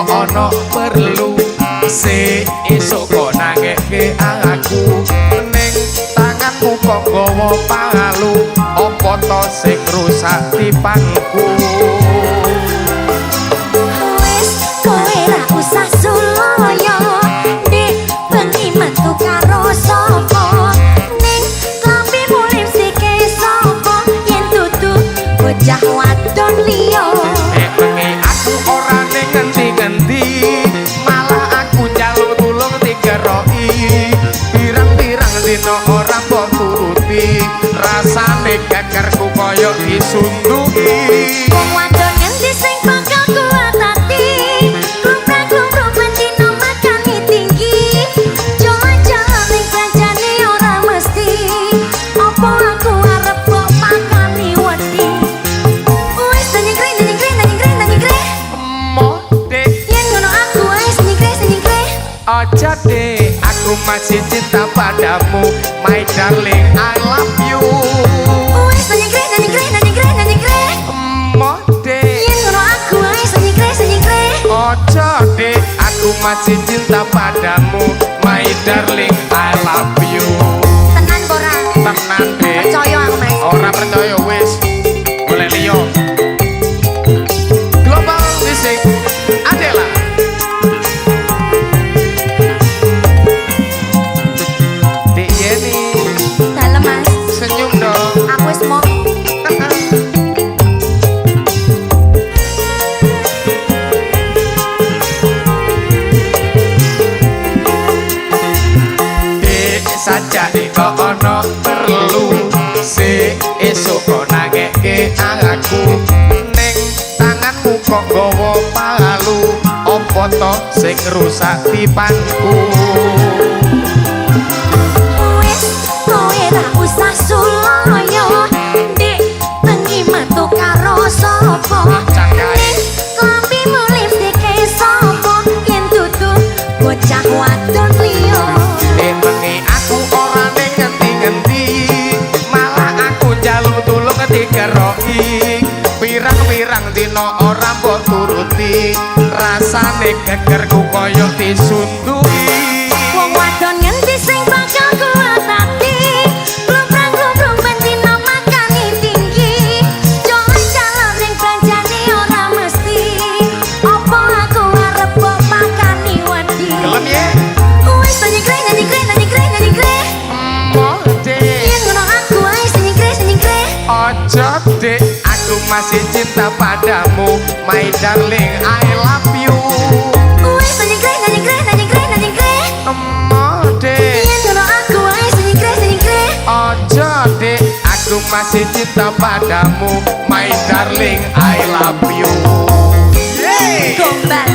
kok ono perlu esuk kok nangeke aku ning tanganmu kok gawa palu apa to sing rusak tipanku wis kowe ra usah suloyo dik bengi metu karo sapa ning klambimu lipstike sapa yen dudu bocah wadon liya bengi aku ora ning ngendi-ngendi malah aku njaluk tulung digeroki pirang-pirang dina ora mbok turuti rasane gegerku kaya disunduki wong wadon ngendi sing bakal kuat ati klumprang-klumprung bendino makani tinggi jalan-jalan ning belanjane ora mesti apa aku arep kok pakani wedi wis nyengkring Dek yen ngono aku wis nyengkring aja dek aku masih cinta padamu my darling I love you wis nyengkring Dek yen ngono aku wis nyengkring aja dek aku masih cinta padamu my darling I love you tenan ora tenan dek percaya aku mas ora percaya wis boleh liyo global music Adela Dek Yeni dalem mas senyum dong aku wis mau Dek saja kok ono perlu esuk kok nangeke aku ning tanganmu kok gawa palu apa to sing rusak tipanku wis kowe ra usah suloyo dik bengi metu karo sapa cakae klambimu lipstike sapa yen dudu bocah wadon liya bengi aku ora ning ngendi-ngendi malah aku njaluk tulung digeroki pirang-pirang dina ora mbok turuti rasane gegerku kaya disunduki wong wadon ngendi sing bakal kuat ati klumprang-klumprung bendino makani tinggi jalan-jalan ning belanjane ora mesti apa aku arep kok makani wedi gelem ye wis nyengkring yen ngono aku wis nyengkring aja dek aku masih cinta padamu my darling I love you wis nyengkring dek yen ngono aku wis nyengkring aja dek aku masih cinta padamu my darling I love you yeay gombal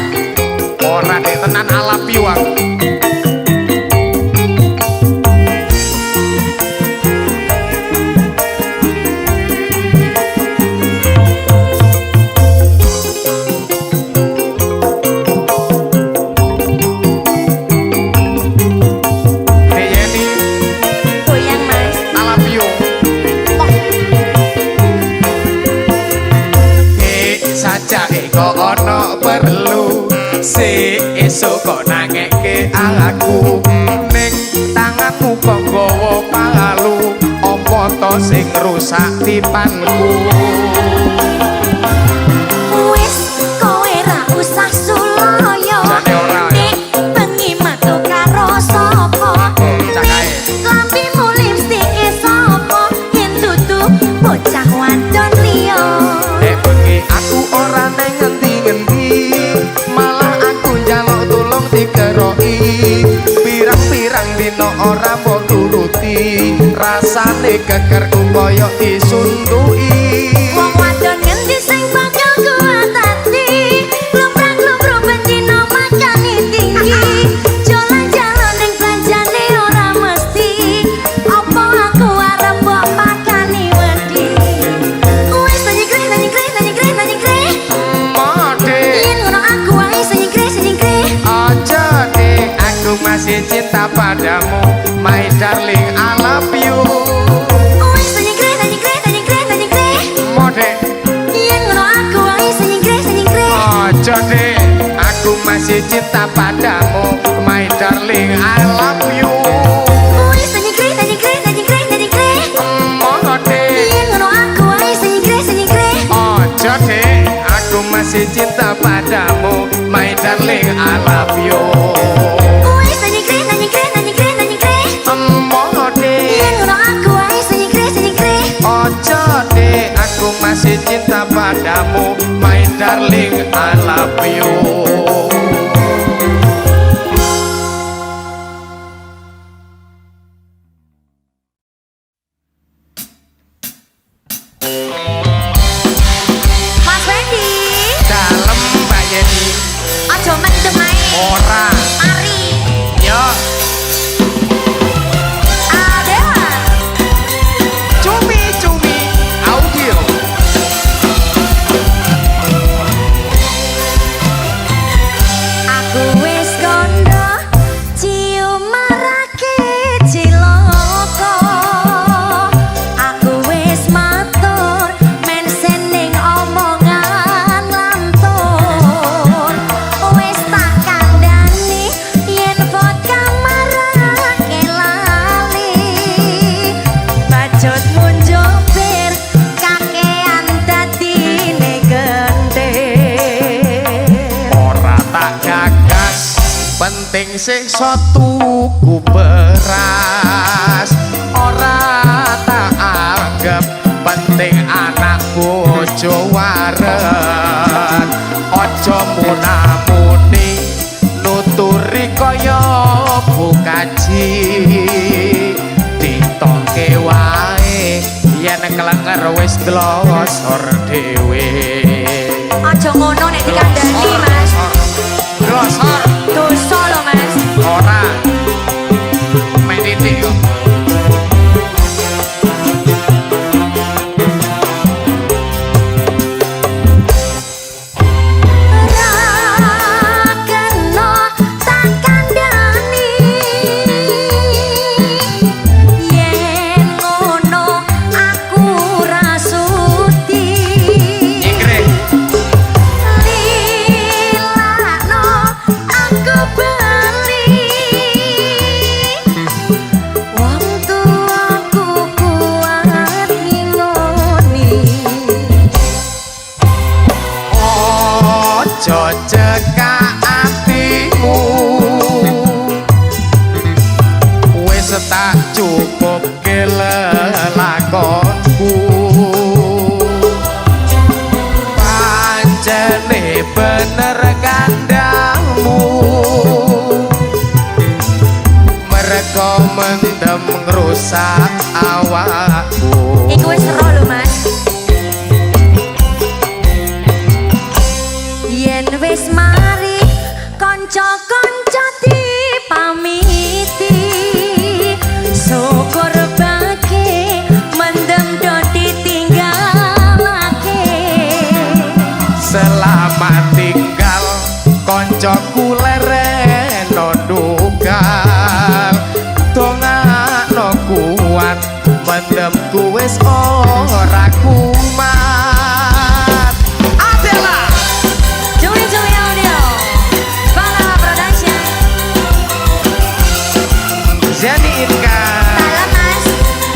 ora dek tenan I love you aku Dek Yeni goyang mas I love you saja kok ono perlu esuk kok nangeke aku ning tanganmu kok gawa palu apa to sing rusak tipanku wis kowe ra usah suloyo Jane ora, ya. dik bengi metu karo sapa cakae klambimu lipstike sapa yen dudu bocah wadon liya bengi aku ora ning ngendi-ngendi malah aku njaluk tulung digeroki pirang-pirang dina ora mbok turuti rasane gegerku kaya disunduki wong wadon ngendi sing bakal kuat ati klumprang-klumprung bendino makani tinggi jalan-jalan ning belanjane ora mesti apa aku arep kok pakani wedi wis nyengkring Mode yen ngono aku wis nyengkring aja deh aku masih cinta padamu my darling I love you wis nyengkring cinta padamu, my darling, I love you. Wis nyengkre Mongode yen ngono aku wae nyengkre ojo dek, aku masih cinta padamu, my darling, I love you. Wis nyengkre Mongode yen ngono aku wae nyengkre ojo dek, aku masih cinta padamu, my darling, I love you. Mas Wendy Dalem Mbak Yeni aja mendem ae ora mari yo Adela cumi audio. aku wis kondo cium marake ciloko aku wis matur men seneng omongan lantur wis tak kandhani yen vodka marake lali bajot munjopir kakean dadine gentir Ora tak gagas, penting siksa tuku beras. Ora tak anggap penting anak bojo waret. Ojo munamuni nuturi kaya bukaji. Ditoke wae yen kelenger wis glosor dhewe. aja ngono nek dikandani mas Glosor dosa lho mas ora main titik kok. ora kena tak kandhani yen ngono aku rasuti Nyengkre lilakno aku bali wong tuaku kuat ngingoni ojo cekak atimu wis tak cukup kelelakonku pancene bener kandangmu mereka mendem ngrusak awakku. iku wis ero lho mas yen wis mari kanca-kanca dipamiti syukur bagi mendem do ditinggalake Selamat tinggal koncoku lereno dugal dongakno kuat mendemku wis ora kumat. Adela Juli Audio Bangala Production Zeni Inka salam mas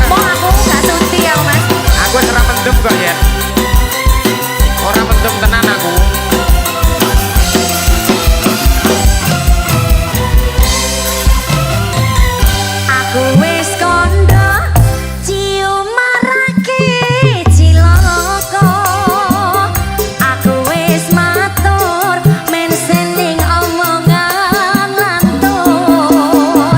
mau aku gak sunti ya mas aku wis ora mendem kok ya ora mendem tenan aku. aku wis kondo cium marake ciloko aku wis matur men seneng omongan lantur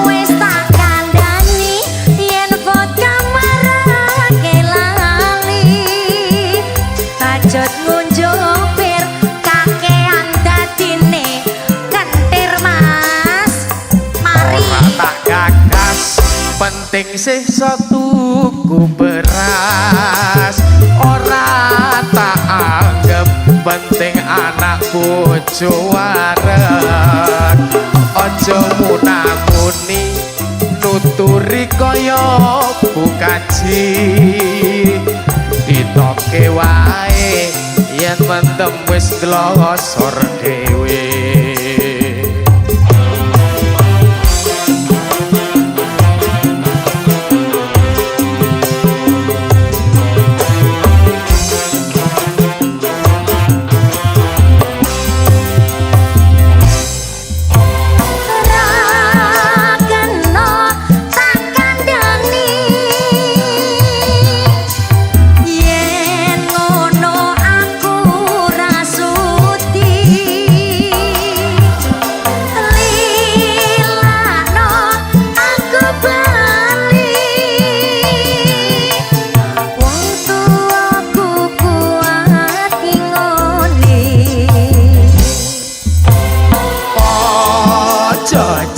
wis tak kandhani yen vodka marake lali bajot ngunjupir kakean dadine kentir mas mari Ora tak gagas, penting sisa tuku beras. Ora tak anggap penting anak bojo waret. Ojo munamuni nuturi kaya bukaji. Ditoke wae yen mentem wis glosor dhewe.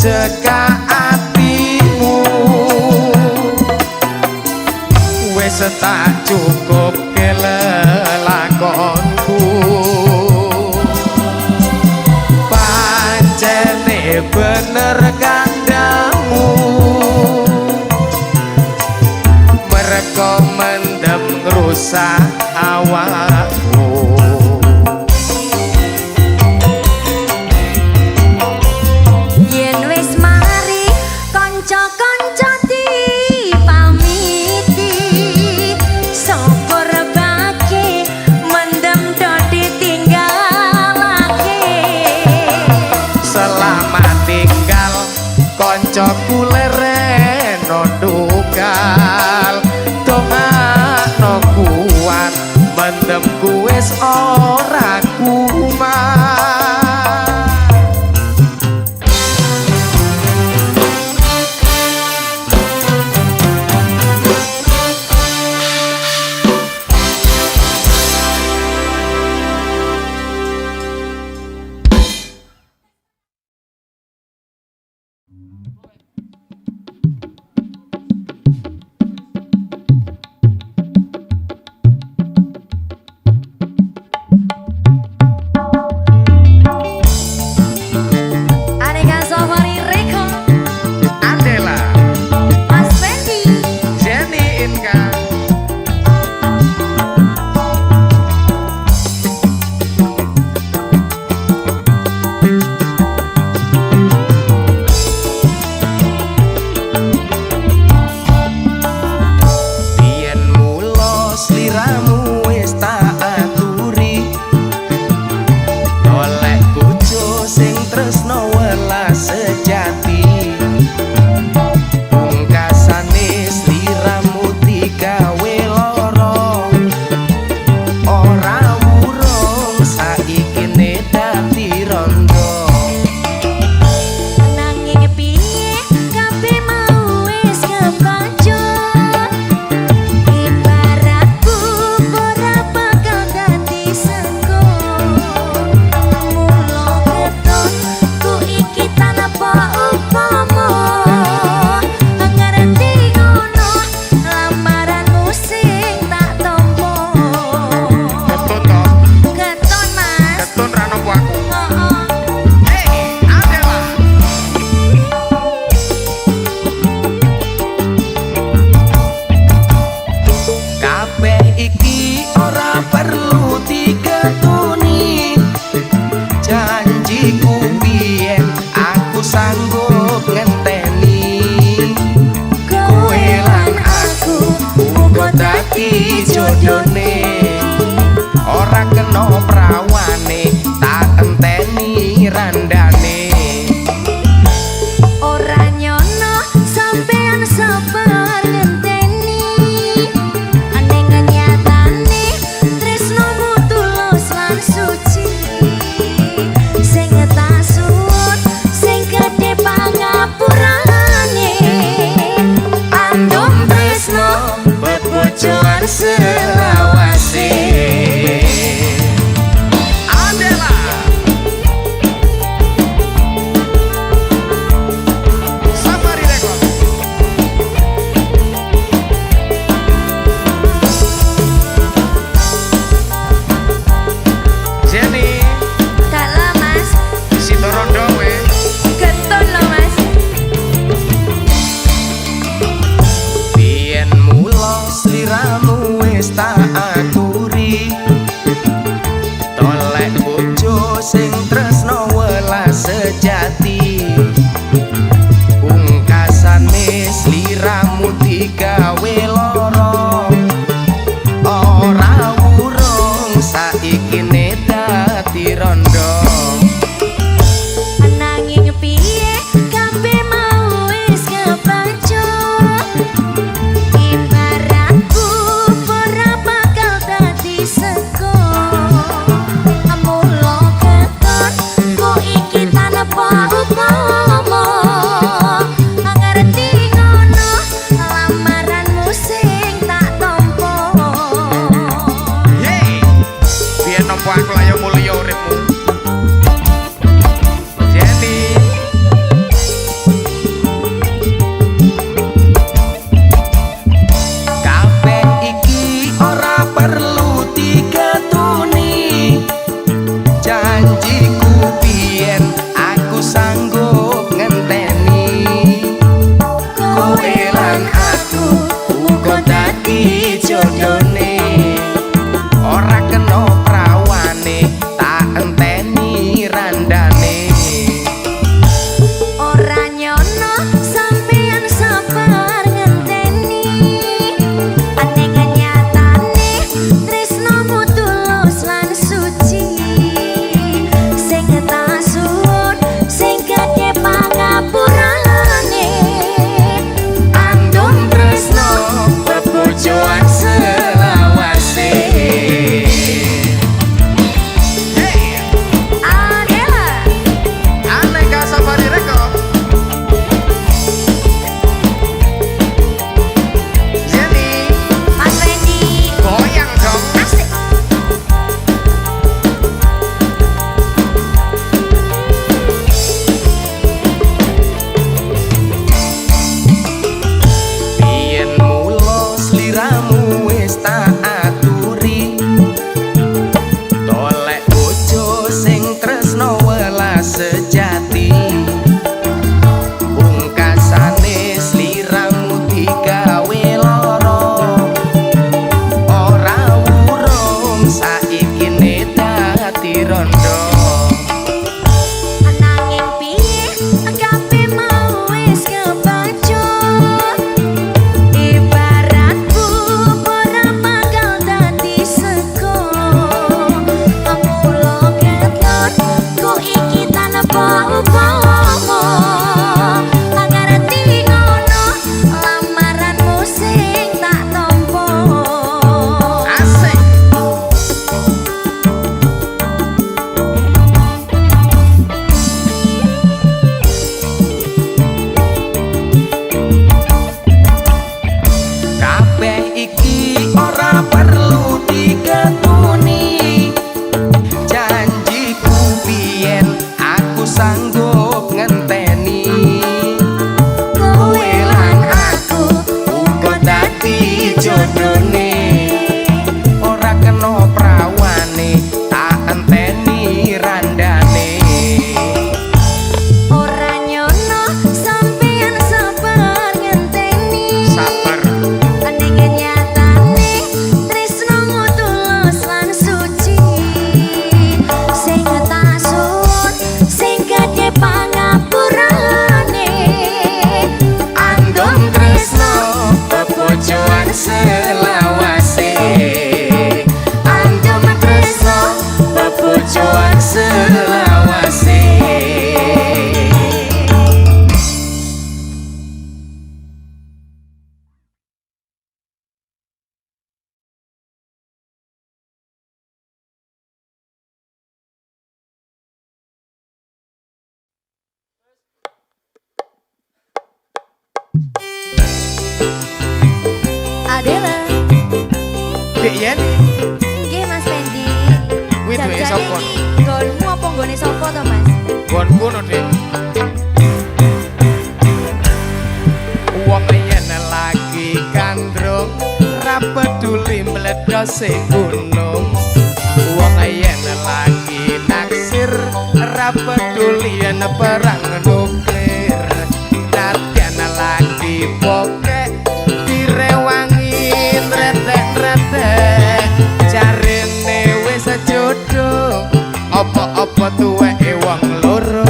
cekak atimu wis tak cukup kelelakonku pancene bener kandamu mereka mendem ngrusak awakmu yen wis mari kanca-kanca dipamiti syukur bagi mendem do ditinggalake selamat tinggal koncoku lereno dugal dongakno kuat mendemku wis ora kumat Aneka Safari Record Adela Mas Fendi Jenny Inka biyen mula sliramu wis tak aturi oleh bojo sing tresno welas sejati pungkasane sliramu digawe lara ora wurung saiki ne dadi rondo nanging piye kabeh mau wis kebacut ibaratku ora bakal dadi sengko mula keton ku iki tanpa upama ngerti ngono lamaranmu sing tak tampa ketun to keton mas ketun ra nopo aku oh. hey Adela kabeh iki ora perlu diketuni janjiku biyen aku sanggup ngenteni kowe lan aku uga dadi jodone ora kena prawane tak enteni randane Ora nyono sampean sabar ngenteni aneng nyatane tresnomu tulus lan suci sing tak suwun sing gedhe pangapurane andum tresno bebojoan selawase Adela Safari Record Jenny dalah mas Sitorondo we keton lo mas biyen mula sliramu wis tak aturi tolek bojo sing tresno welas sejati pungkasane sliramu digawe lara ora wurung saiki ne dadi rondo nanging piye kabeh mau wis kebacut ibaratku ora bakal dadi seko mula keton ku iki tanpa upama ngerti ngono lamaranmu sing tak tampa hey biyen nopo aku layo mulya uripmu Jenny Adela. Dek Yeni. Nggih Mas Pendi. Kuwi duwe sapa? Gonmu apa nggone sapa to Mas? Gonku no Dek. Wong yen lagi gandrung ra peduli mledose gunung. Wong yen lagi naksir ra peduli yen perang nuklir. Nadyan lagi bokek direwangi retek-retek. Jarene wis jodoh apa-apa tuweke wong loro.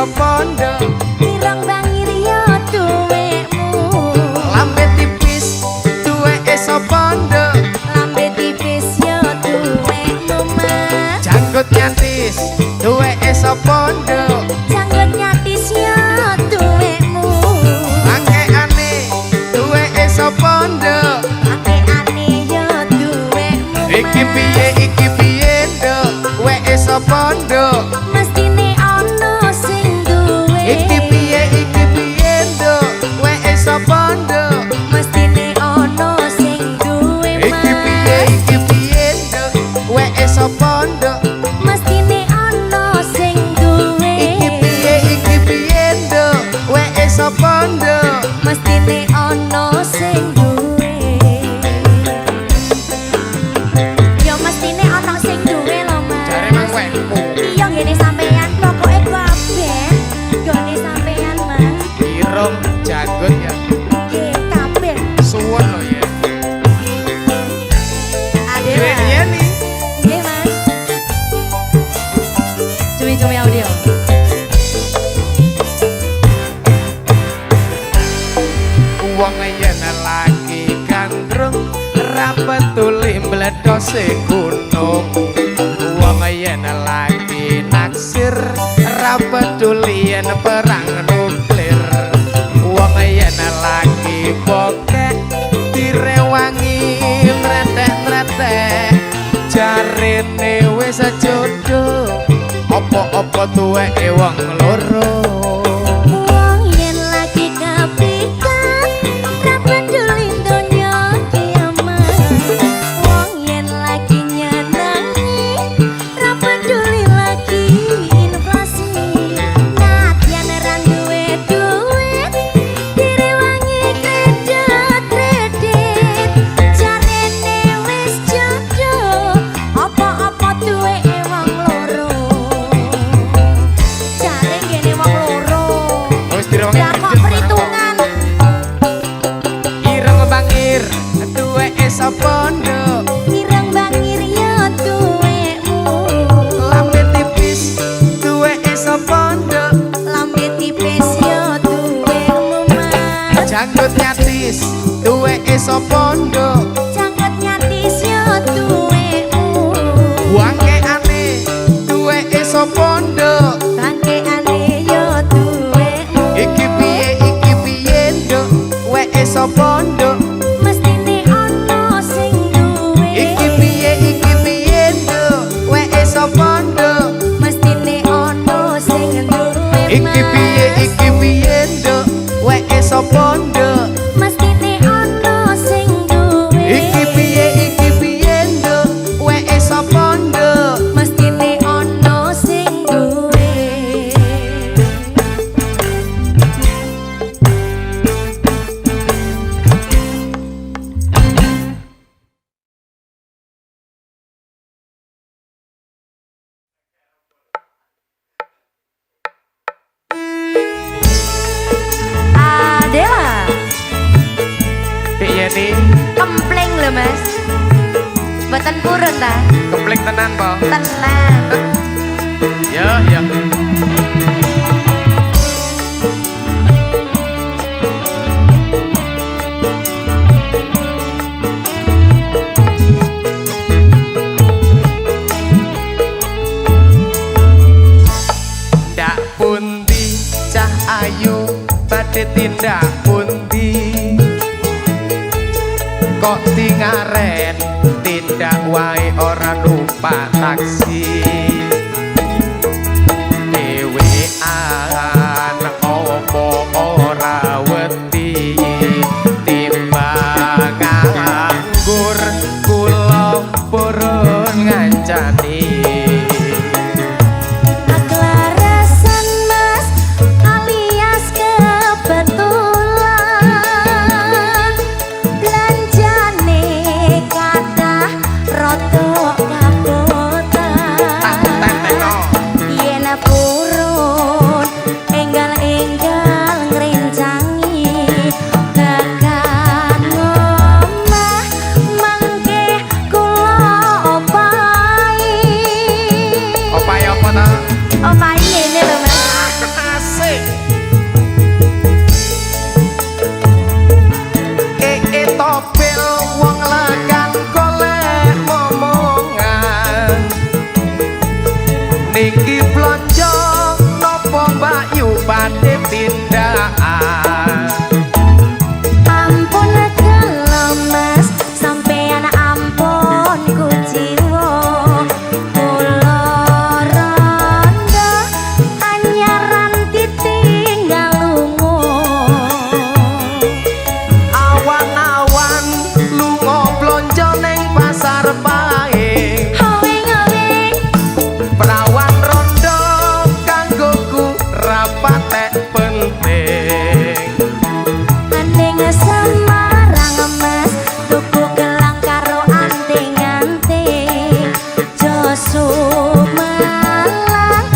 Pondo ireng bangir yo duwekmu lambe tipis duweke pondo lambe tipis yo duwekmu Mas janggut nyatis duweke pondo janggut nyatis yo duwekmu angkeane duweke pondo angkeane yo duwekmu iki piye ndo weke pondo mestine ono sing duwe iki piye ndo weke pondo mestine ono sing duwe iki piye ndo weke pondo mestine ono sing duwe iki piye ndo weke pondo mestine ono sing duwe yo mestine ono sing duwe lho Mas jare mang wekku iya ngene sampean pokoke kabeh gone sampean Mas irung janggut ya nggih kabeh suwun lho ya Adela Dek Yeni nggih Mas cumi-cumi audio wong yen lagi gandrung ra peduli mledose gunung wong yen lagi naksir ra peduli yen perang nuklir wong yen lagi bokek direwangi mretek-mretek jarene wis jodoh apa-apa tuweke wong loro. wong yen lagi kepikat ra peduli donya kiamat wong yen lagi nyenengi ra peduli lagi inflasi nadyan ra duwe duit direwangi kredit jarene wis jodoh apa-apa duweke wong loro jare ngene wong loro Wis direwangi ya kok kredit, perhitungan ireng bangir duweke pondo ireng bangir yo duwekmu lambe tipis duweke pondo lambe tipis yo duwekmu Mas janggut nyatis duweke pondo janggut nyatis yo duwekmu wangkeane duweke pondo rangkeane yo duwekmu iki piye ndo weke pondo mestine ono sing duwe iki piye ndo weke pondo mestine ono sing duwe iki piye ndo weke pondo mestine ono sing duwe iki piye ndo weke pondo mestine ono sing duwe Adela Dek Yeni kempleng lho Mas mboten purun ta kempleng tenan po tenang ya tindak pundi kok tingaren tindak wae ora numpak taksi dhewean opo ora wedi timbang nganggur kula purun ngancani Aklarasan mas alias kebetulan belanjane kathah rada kabotan yen purun enggal-enggal ngrencangi tekan omah mangke kula opahi opahe apa ta opahi ngene lho mas asik topel wong lagan golek momongan niki blonjo nopo mbak yu badhe tindakan ampun kalau mas sampean ampun kuciwa kula randa anyaran ditinggal lunga awan-awan lunga blonjo ning pasar pae hawing-hawing perawan rondo kanggoku rapatek penting Andeng Semarang mas tuku gelang karo anting-anting Josu Malang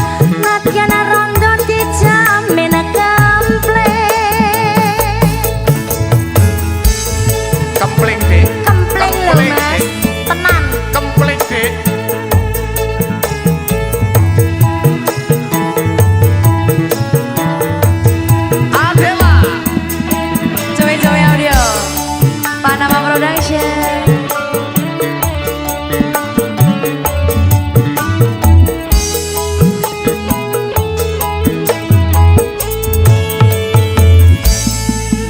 nadyan rondo dijamin kempling dek kempling lho mas tenan kempling dek Adela Joey Audio Panama Production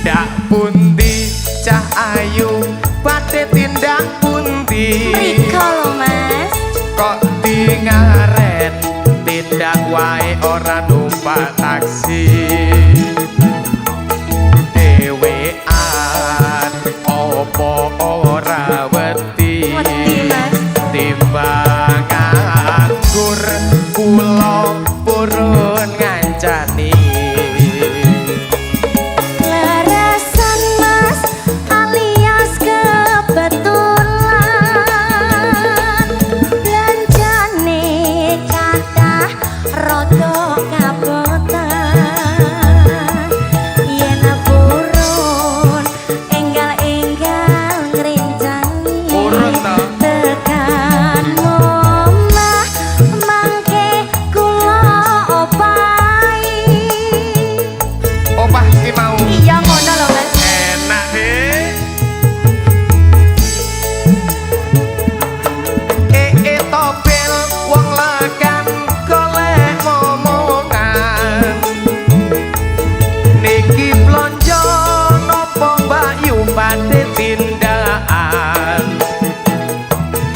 ndak pundi cah ayu badhe tindak pundi Riko lho mas kok tingaren tindak wae ora numpak taksi dhewean opo ora wedi Wedi, Mas. timbang nganggur kula purun ngancani Larasan mas alias kebetulan belanjane kathah rada kabotan yen purun enggal-enggal ngrencangi Purun to? tekan omah mangke kula opahi opah ki mau iya ngono lho mas enak deh topel wong lagan golek momongan niki blonjo nopo mbak yu badhe tindakan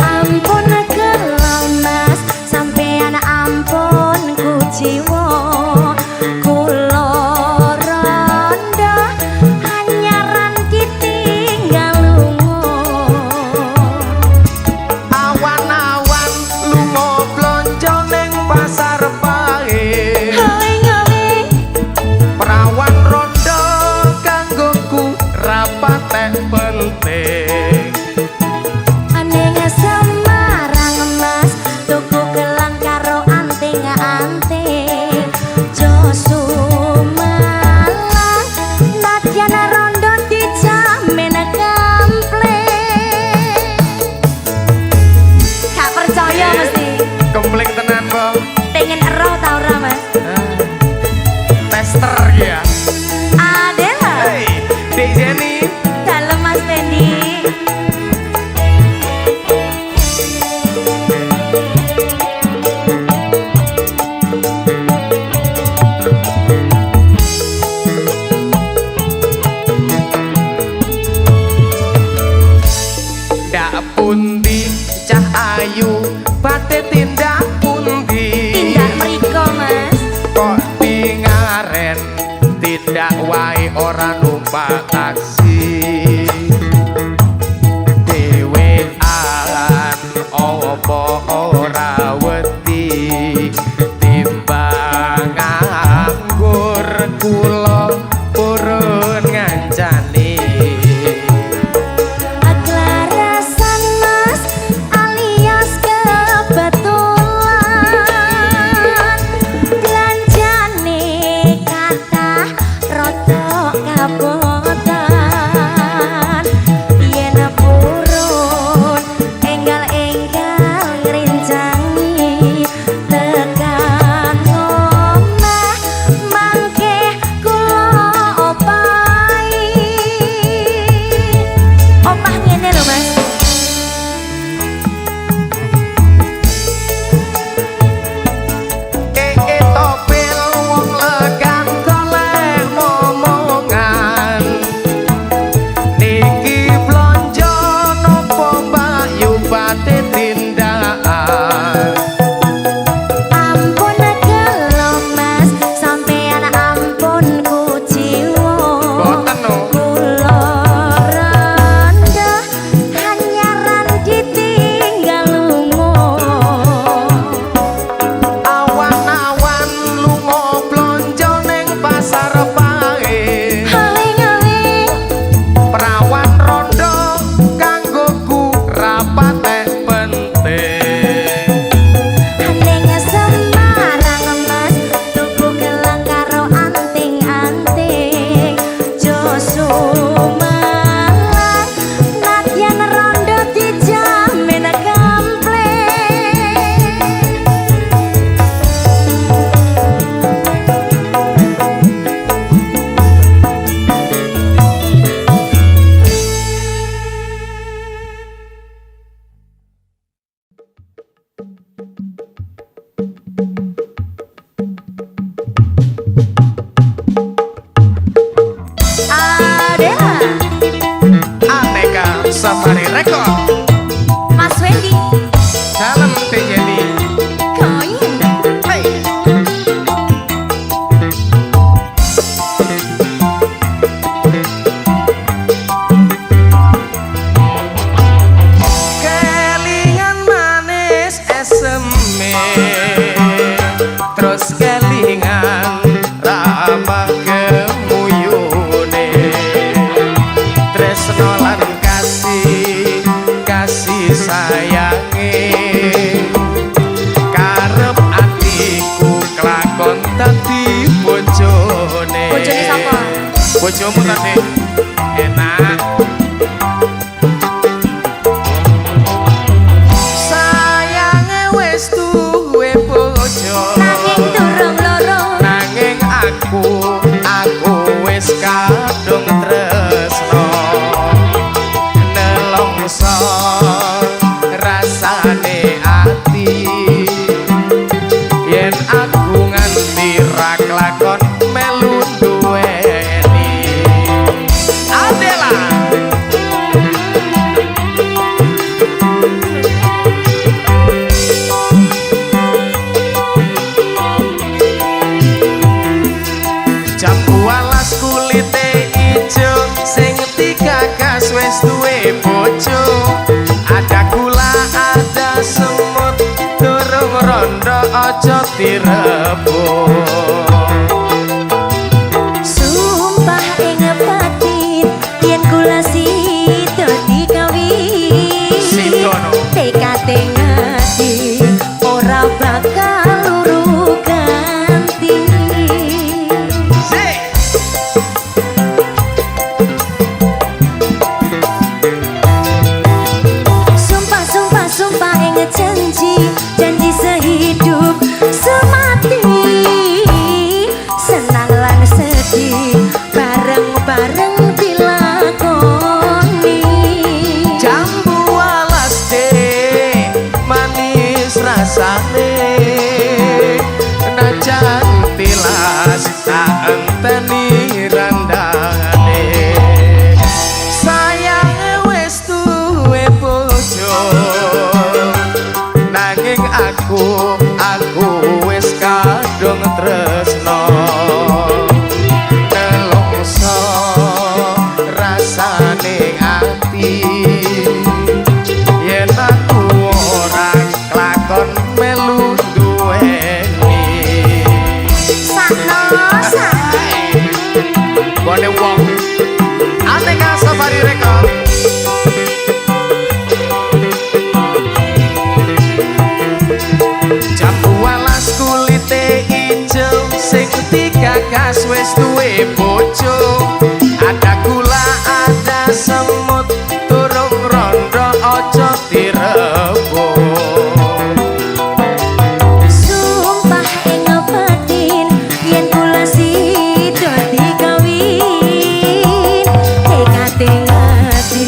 ampun kalau mas sampean ampun kuciwa kula randa anyaran ditinggal lunga awan-awan lunga blonjo ning pasar pae hawing-hawing perawan rondo kanggoku rapatek penting Andeng Semarang mas tuku gelang karo anting-anting Josu Malang nadyan rondo dijamin kempling gak percaya mesti kempling tenan po pengen ero tau ora mas tester ya Adela hey Dek Jenny dalem mas Fendi ayu bate tindak pundi Tindak mriko Mas kok dingaren tindak wae ora numpak taksi dhewean opo ora wedi timbang nganggur kula purun ngancani Aklarasan Mas alias kebetulan belanjane kathah rada kabotan yen purun enggal-enggal ngrincangi tekan omah mangke kula opahi omah ngene lho Mas topil wong legan golek momongan niki blonjo nopo bayu bate tindakan ampun gelo Mas sampeyan ampun kuciwa boten no kula rendah hanyaran ditinggal lunga awan-awan lunga blonjo ning pasar pae haling-haling perawan rondo kanggoku rapate penting ning Semarang Mas tuku gelang karo anting-anting Joso malang nadyan rondo dijamin kampleng Adela Aneka Safari Record Mas Wendy salam jadi koin hey. Kelingan manis eseme terus kelingan ramah kemuyune tresno lan kasih sayange karep atiku kelakon dadi bojone bojone sapa bojomu tadi enak sayange wis duwe bojo nanging durung loro nanging aku wis kadung tresno nelongso rasane ati yen aku nganti ra kelakon melu duweni Adela jambu alas kulite ijo sing digagas wis duwe bojo ada gula ada semut durung rondo aja direbut sumpah ing batin yen kula sida dikawin Sidono. tekate ngati ora bakal luru ganti Sik. sumpah sumpah sumpah ing janji janji sehidup semati senang lan sedih bareng-bareng dilakoni Jambu alas manis rasane najan tilas tak enteni randane sayang wis duwe bojo aku wis kadung tresno nelongso rasane ati yen aku ora klakon melu duweni sakno bone wong Aneka Safari Record gagas wis duwe bojo ada gula ada semut turung rondo ojo direbut sumpah ing batin yen kula sida dikawin tekate ati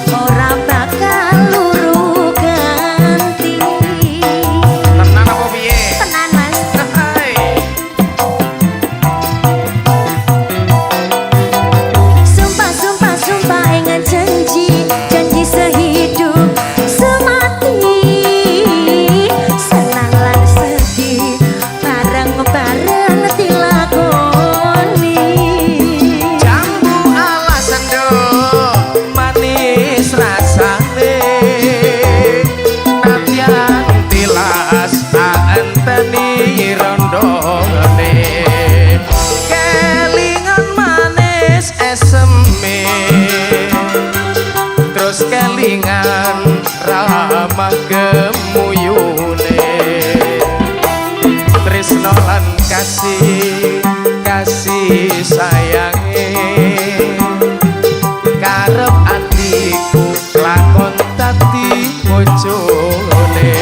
ora bakal luru ganti tenan apa piye tenan Mas janji sehidup semati senang lan sedih bareng-bareng dilakoni jambu alasan do manis rasane nantian tilas tak enteni rondone kelingan manis eseme terus kelingan ramah gemuyune tresno lan kasih sayange karep atiku lakon dadi bojone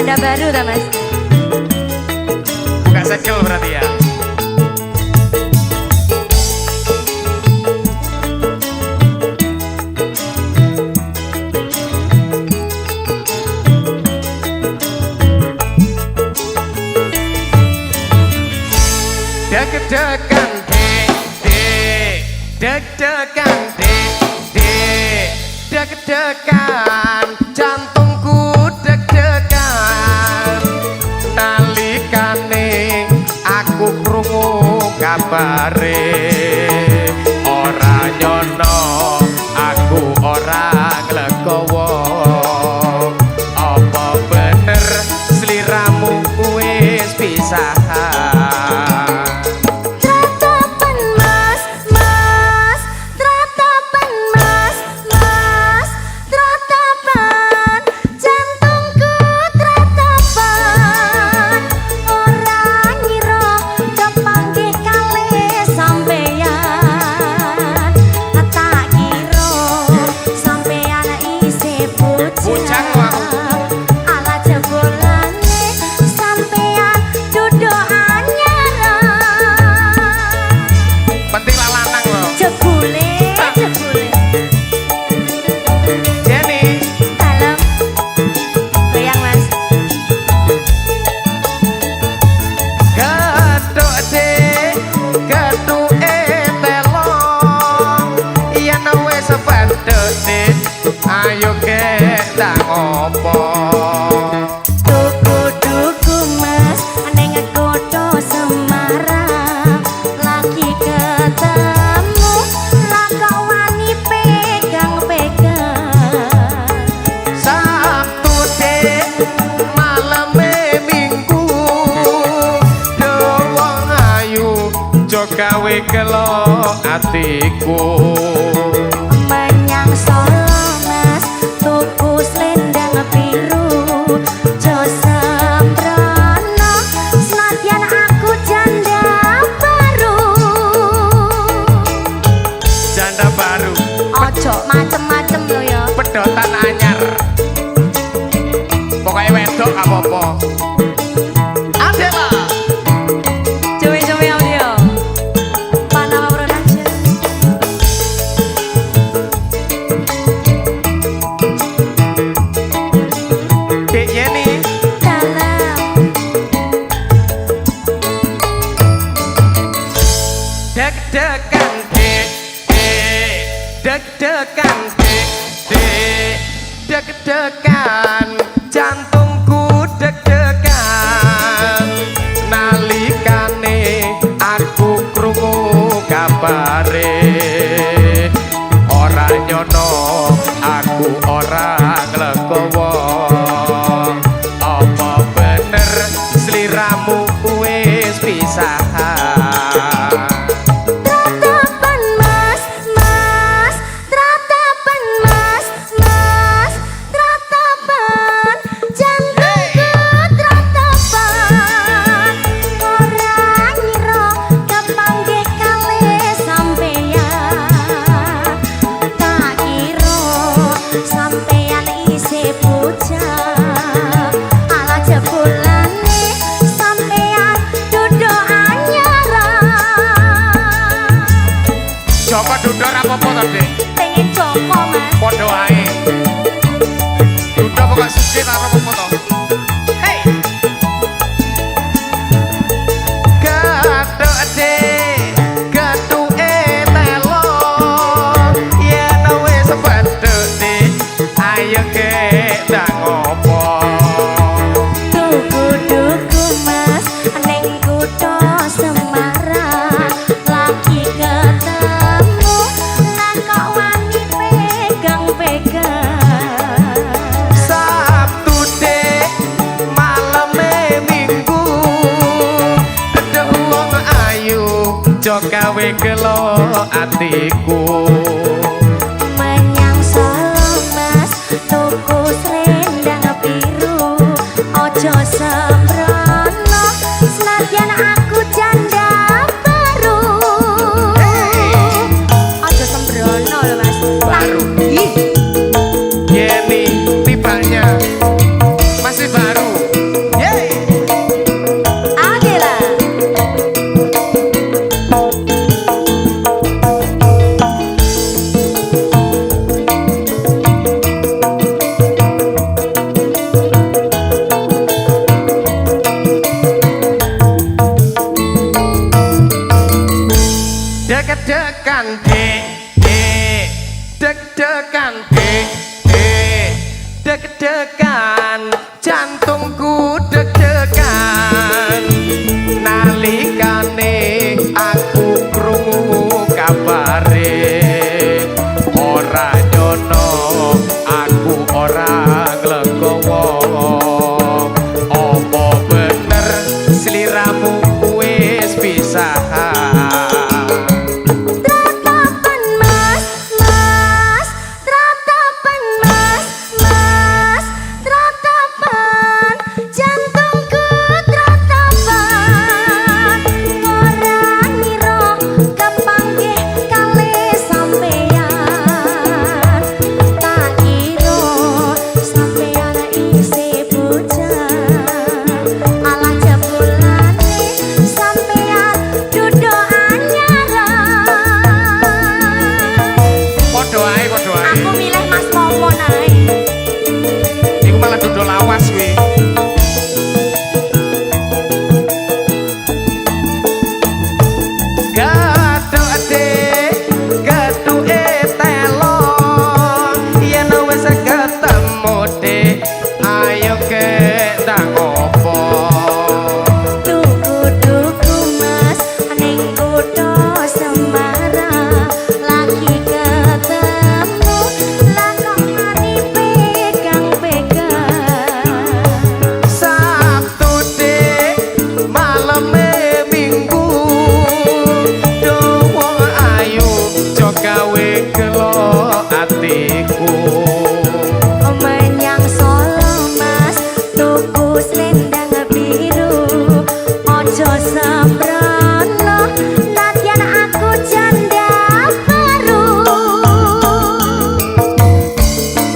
Janda baru dah mas. Buka segel berarti ya. Deg-degan deg-degan deg-degan jantungku deg-degan nalikane aku krungu kabare ora nyono aku ora nglegowo apa bener sliramu wis pisahan. Ayo kita ngopo tuku-tuku mas neng koto Semarang lagi ketemu lakawani pegang-pegang Sabtu deh maleme Minggu dewang ayu jogawe kelo atiku menyang Solo mas tuku selendang biru jo sembrono senadyan aku janda baru ojo macem-macem lo ya pedotan anyar pokoknya wedok apa-apa Adela cuy audio Panama Production Dek Yeni dalam deg-degan deg-degan deg-degan jantungku deg-degan nalikane aku krungu kabare ora nyono aku ora nglegowo apa bener sliramu wis pisahan. Sampeyan isih bocah ala jebulane sampeyan duduk anyaran Joko duduk apa-apa to, Dik? pengen Joko mas Padha wae. Duduk pokok suci karo apa-apa to. Hey. Gathuk gathuke telo yen wis bedhek Dik ayo kita ngopo tuku-tuku mas neng kutho Semarang lagi ketemu lakawani pegang-pegang Sabtu deh maleme Minggu dedeng wong ayu jogawe kelo atiku menyang Solo mas tuku selendang biru ojo sembrono senadyan aku janda baru ojo sembrono loh mas baru Yeni tibanya masih baru selendang biru ojo sembrono latihan aku janda baru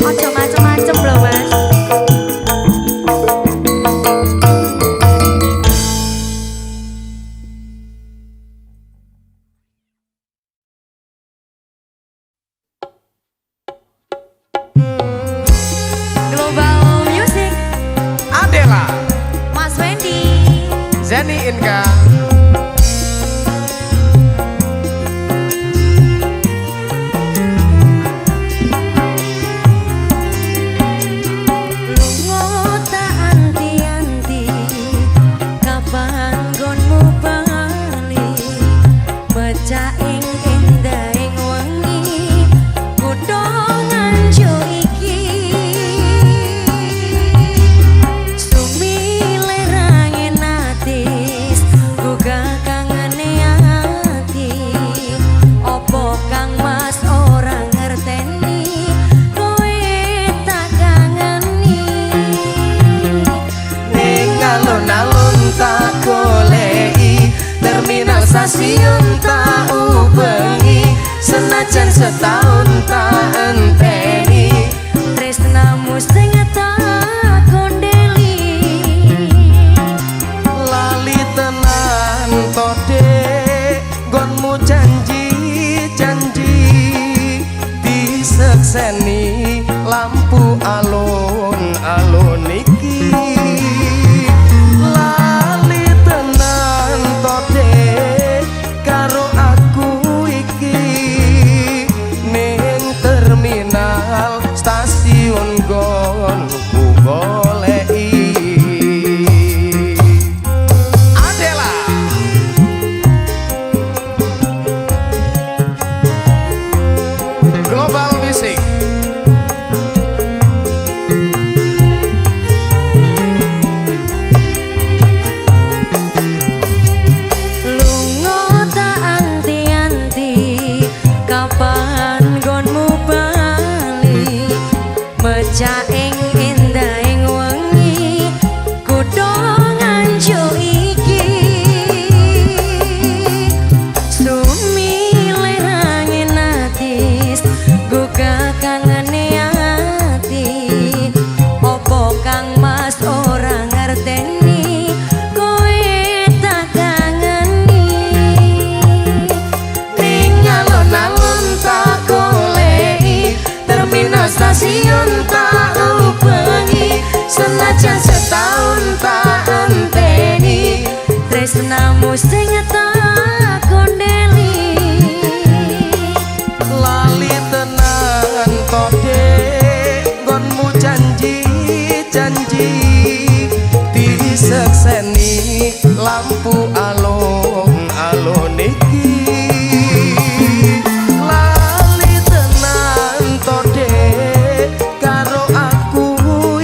ojo macem-macem loh mas. Global Music Adela, Mas Wendy Zeni Inka. lunga tak anti-anti kapan gonmu bali becak ing endahing wengi kutho nganjo iki sumile rangen atis gugah kangene ati opo kang mas ora ngerteni kowe tak kangeni Ning alun-alun tak goleki, terminal stasiun tak ubengi, senajan setahun tak enteni. tresnamu sing tak kondeli Lali tenan to dek, gonmu janji-janji disekseni lampu alun-alun iki. Lali tenan to dek, karo aku iki ning terminal stasiun gonku goleki. Adela, Global Music. lunga tak anti-anti kapan gonmu bali becak ing endahing wengi kutho nganjo iki sumile rangen atis gugah kangene ati opo kang mas ora ngerteni kowe tak kangeni Ning alun-alun tak goleki, terminal stasiun tak ubengi, senajan setahun tak enteni. tresnamu sing tak kondeli Lali tenan to dek, gonmu janji-janji disekseni lampu alun-alun iki. Lali tenan to dek, karo aku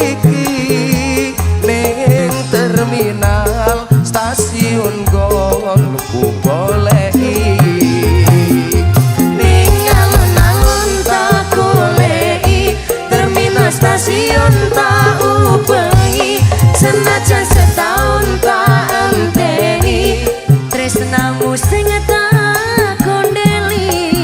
iki ning terminal stasiun gonku goleki. Ning alun-alun tak goleki, terminal stasiun tak ubengi, senajan setahun tak enteni. tresnamu sing tak kondeli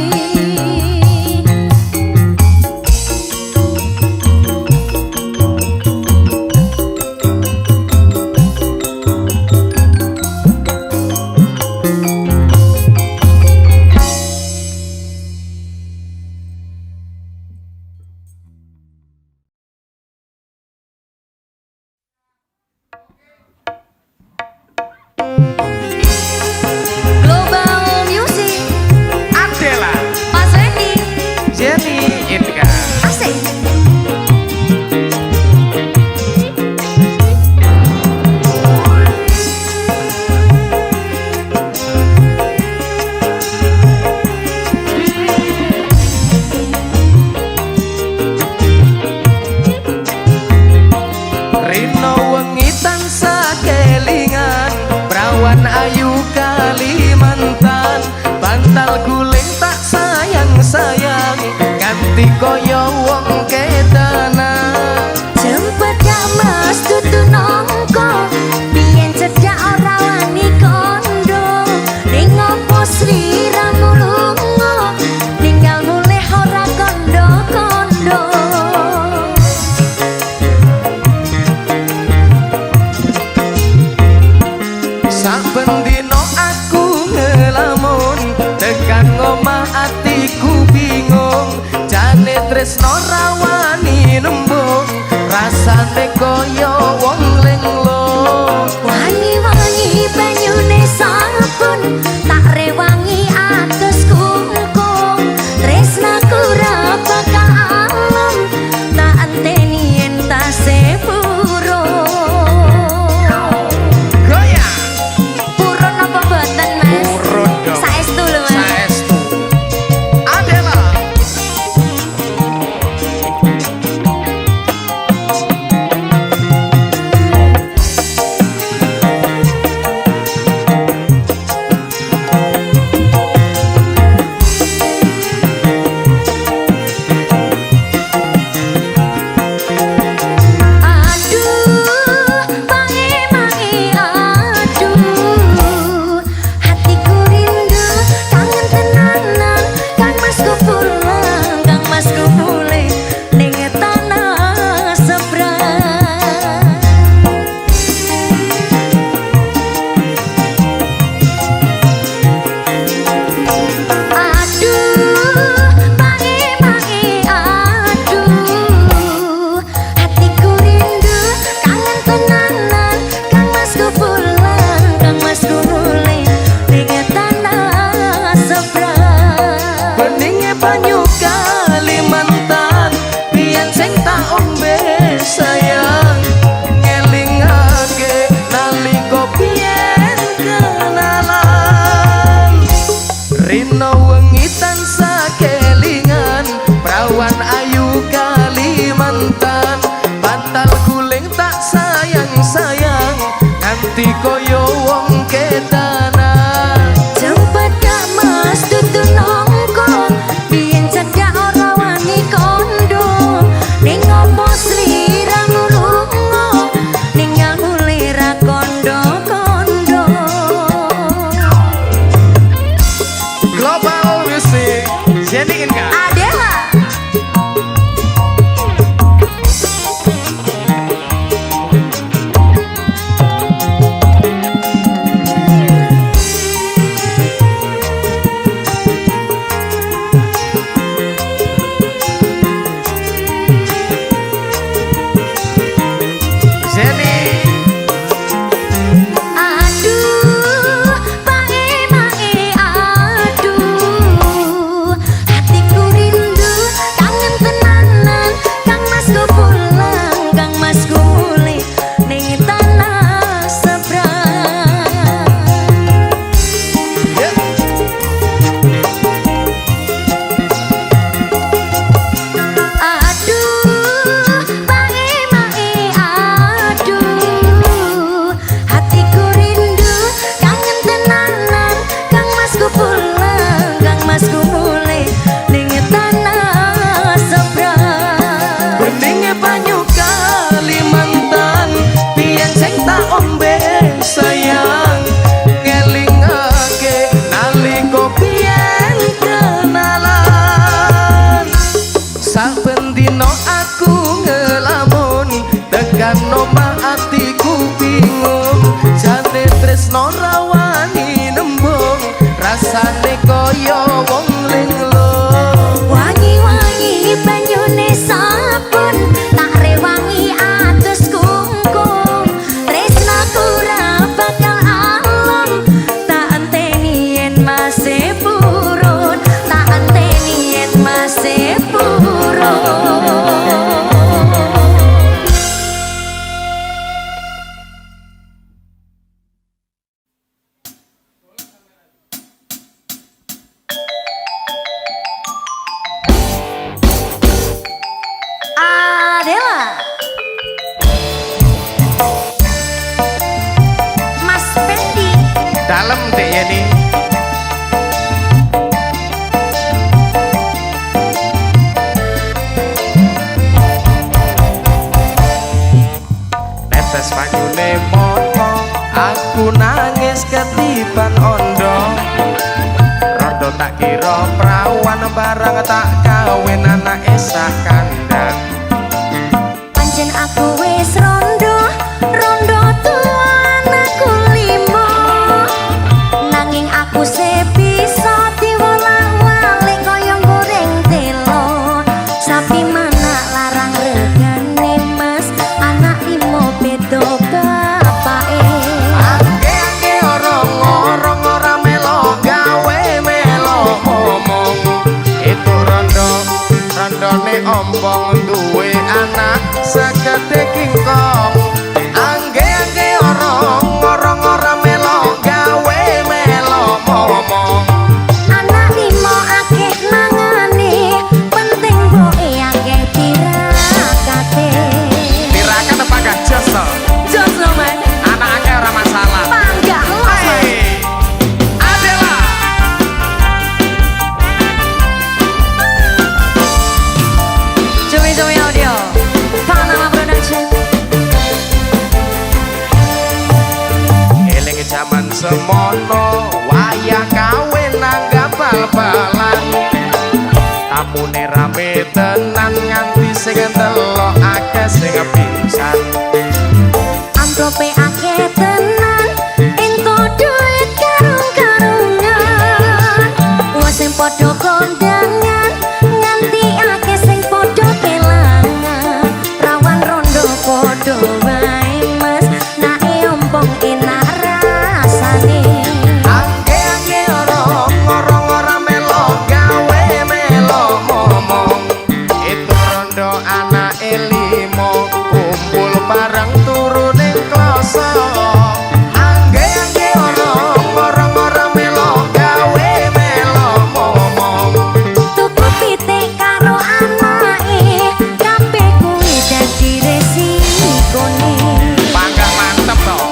Global Music Adela, Mas Wendy Jenny Inka. asik Rino wengi tansah kelingan, prawan ayu Kalimantan, bantal guling tak sayang-sayang, ganti koyo wong kedanan. jemput mas tutu nong Saben dino aku ngelamun tekan ngomah atiku bingung jane tresno rawani nembung rasane kaya wong linglung wangi-wangi banyune sabun tak rewangi atus kungkung tresnaku ra bakal alem tak anteni entase burung goyang purun apa boten mas? purun dong Saestu lho mas saestu Adela Rino wengi tansah kelingan prawan ayu Kalimantan bantal guling tak sayang-sayang nganti koyo wong kedanan jemput gak mas dudu nongko biyen cedak ora wani kondo ning opo sliramu lunga ninggal mulira kondo-kondo Global Music jadi enggak Adela Jenny aduh mae-mae aduh hatiku rindu kangen tenanan kang masku pulang kang masku mulih ning tanah seberang yeah. aduh mae-mae aduh hatiku rindu kangen tenanan kang masku pulang kang masku mulih ning tanah seberang Beninge banyu Kalimantan biyen sing tak ombe sayang ngelingake nalika biyen kenalan saben dino aku ngelamun tekan omah atiku bingung jane tresno rawani nembung rasane kaya wong linglung wangi-wangi banyune sabun tak rewangi atus kungkung tresnaku ra bakal alem tak anteni yen masih purun tak anteni yen masih purun Adela Mas Pendi dalam dek ya nih netes banyune moto aku nangis ketiban ondo rondo tak kira prawan barang tak kawin anak esa kandang pancen aku wis rondo rondo tuan aku limo semono wayah kawin nanggap bal-balan tamune rame tenan nganti sing delok akeh sing pingsan Amplope akeh tenan ento duit karung-karungan wong sing padha kondangan nganti akeh sing padha kelangan rawan rondo padha wae mas nae ompong enak rasane angge-angge orang melo gawe melo ngomong itu rondo anak limo kumpul bareng turune kloso angge-angge orang melo gawe melo ngomong tuku pitik karo anake kabeh kuwi dadi resikone bangga mantep toh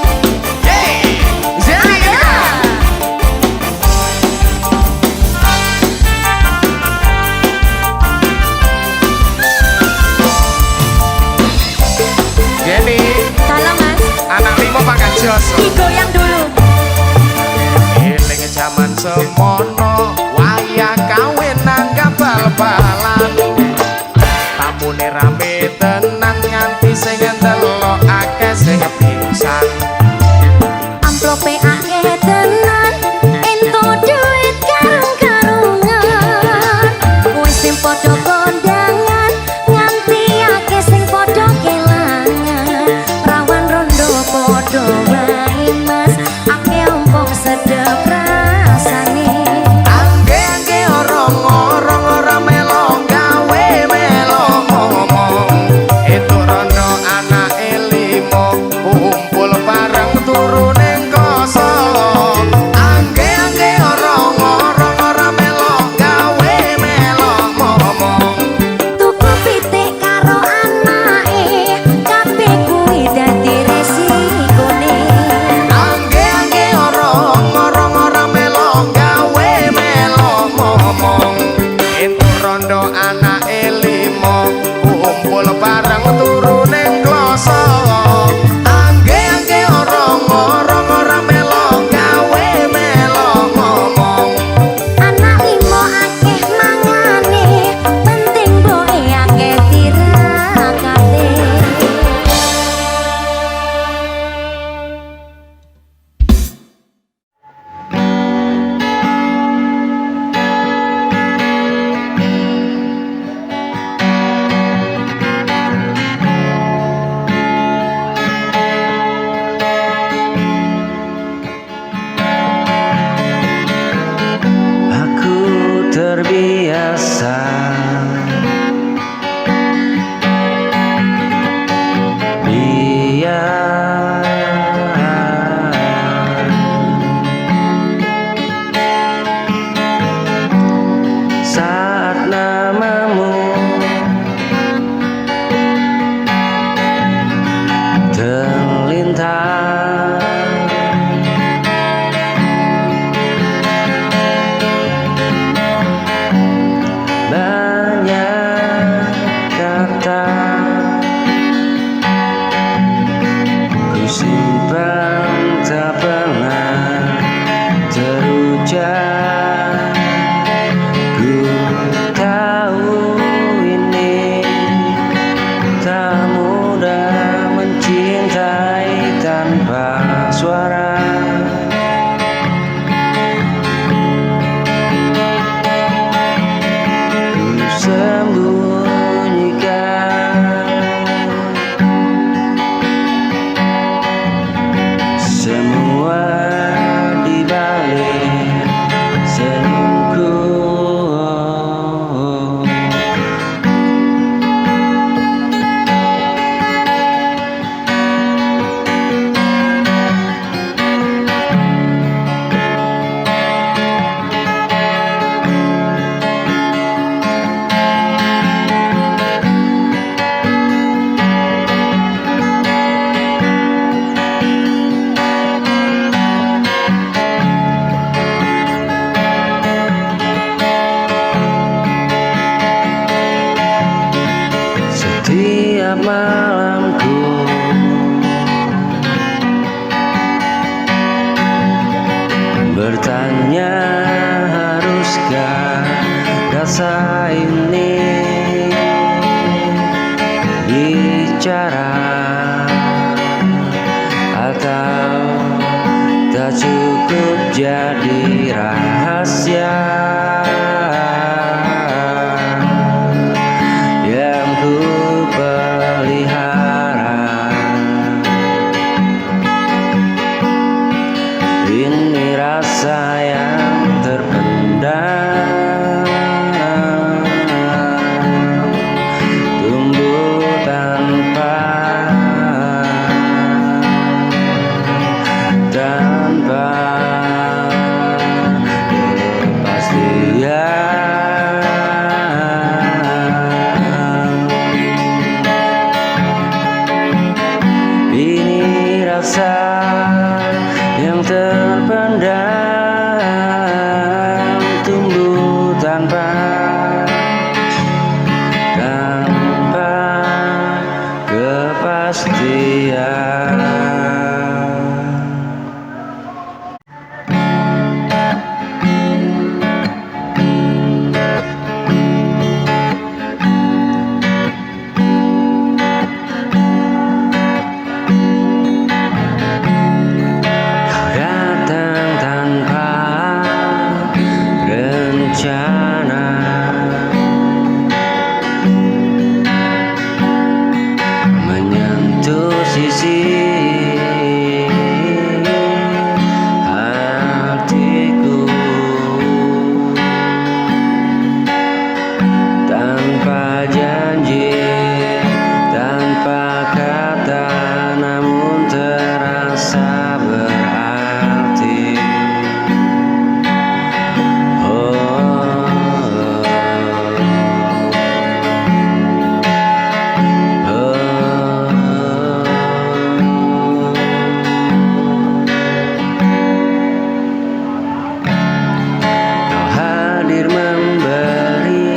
yeay jadi Jenny salam mas anak limo pangkat joso digoyang dulu eling jaman semono wayah kawin nanggap bal-balan tamune rame tenan nganti sing ndelok akeh sing pingsan amplope akeh tenan ento duit karung-karungan wis sing padha kondangan nganti akeh sing padha kelangan rawan rondo padha wae mas akeh ompong sedep rasane angge-angge orang melo gawe melo ngomong itu rondo anak limo kumpul bareng turune kosong cukup jadi rahasia yang ku pelihara. Ini rasa yang terpendam, tumbuh tanpa kepastian. Ini rasa yang terpendam, tumbuh tanpa kepastian. Menyentuh sisi hatiku tanpa janji, tanpa kata, namun terasa berarti. Memberi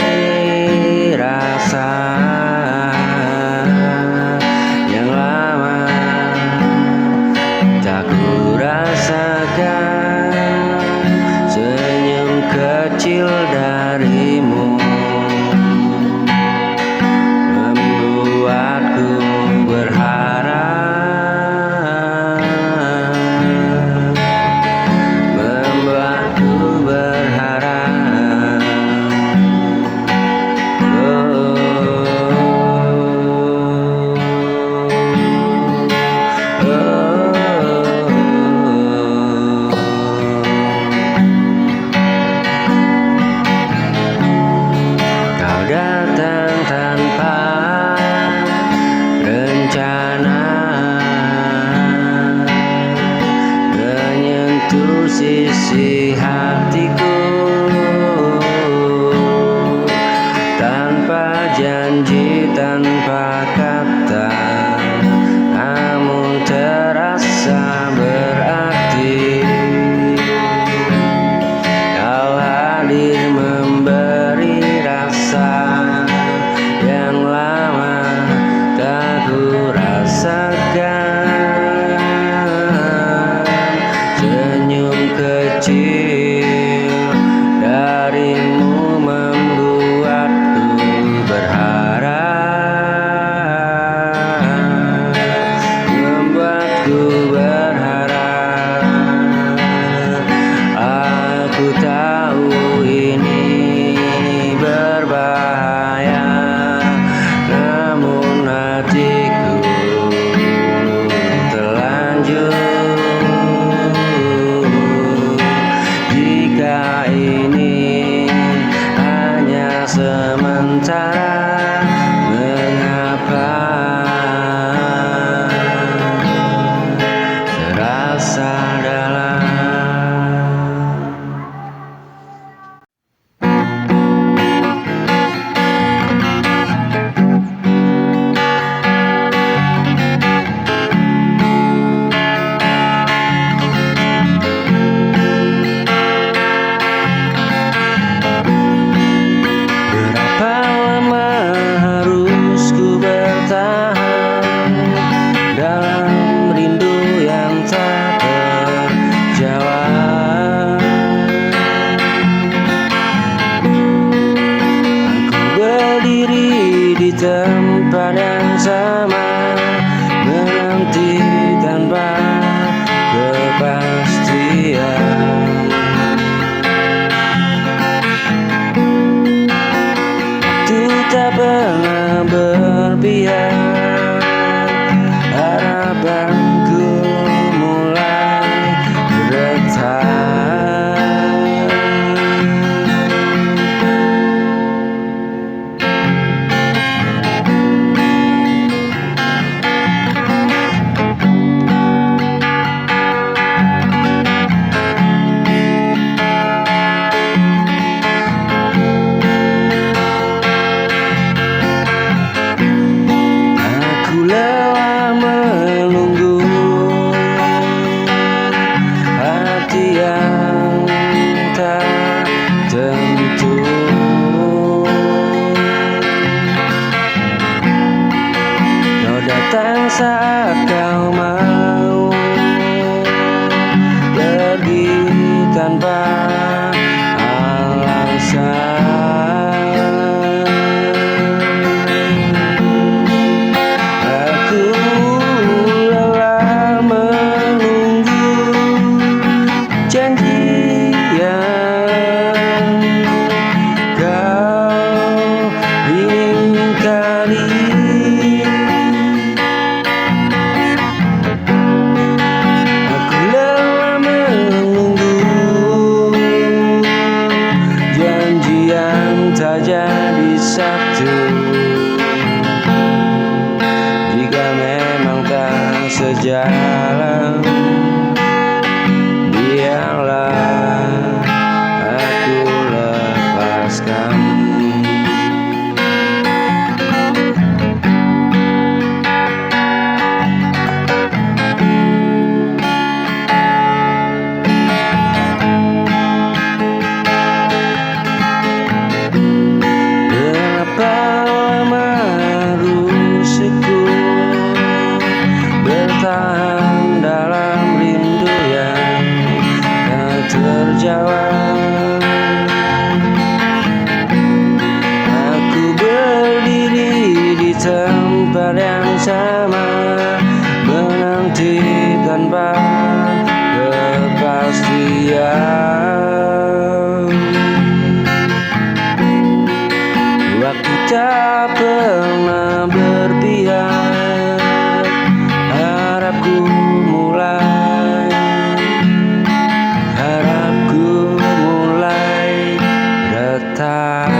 rasa yang lama tak ku rasakan, senyum kecil darimu membuatku berharap, membuatku berharap. Kau datang tanpa rencana, menyentuh sisi hatiku tanpa janji, tanpa kata, namun terasa berarti. Kau hadir memberi rasa yang lama tak ku rasakan, senyum kecil dalam. Biarlah aku lepaskan. Berapa lama harusku bertahan dalam rindu yang tak terjawab. Aku berdiri di tempat yang sama, menanti tanpa kepastian. Waktu tak pernah berpihak, harapku mulai retak.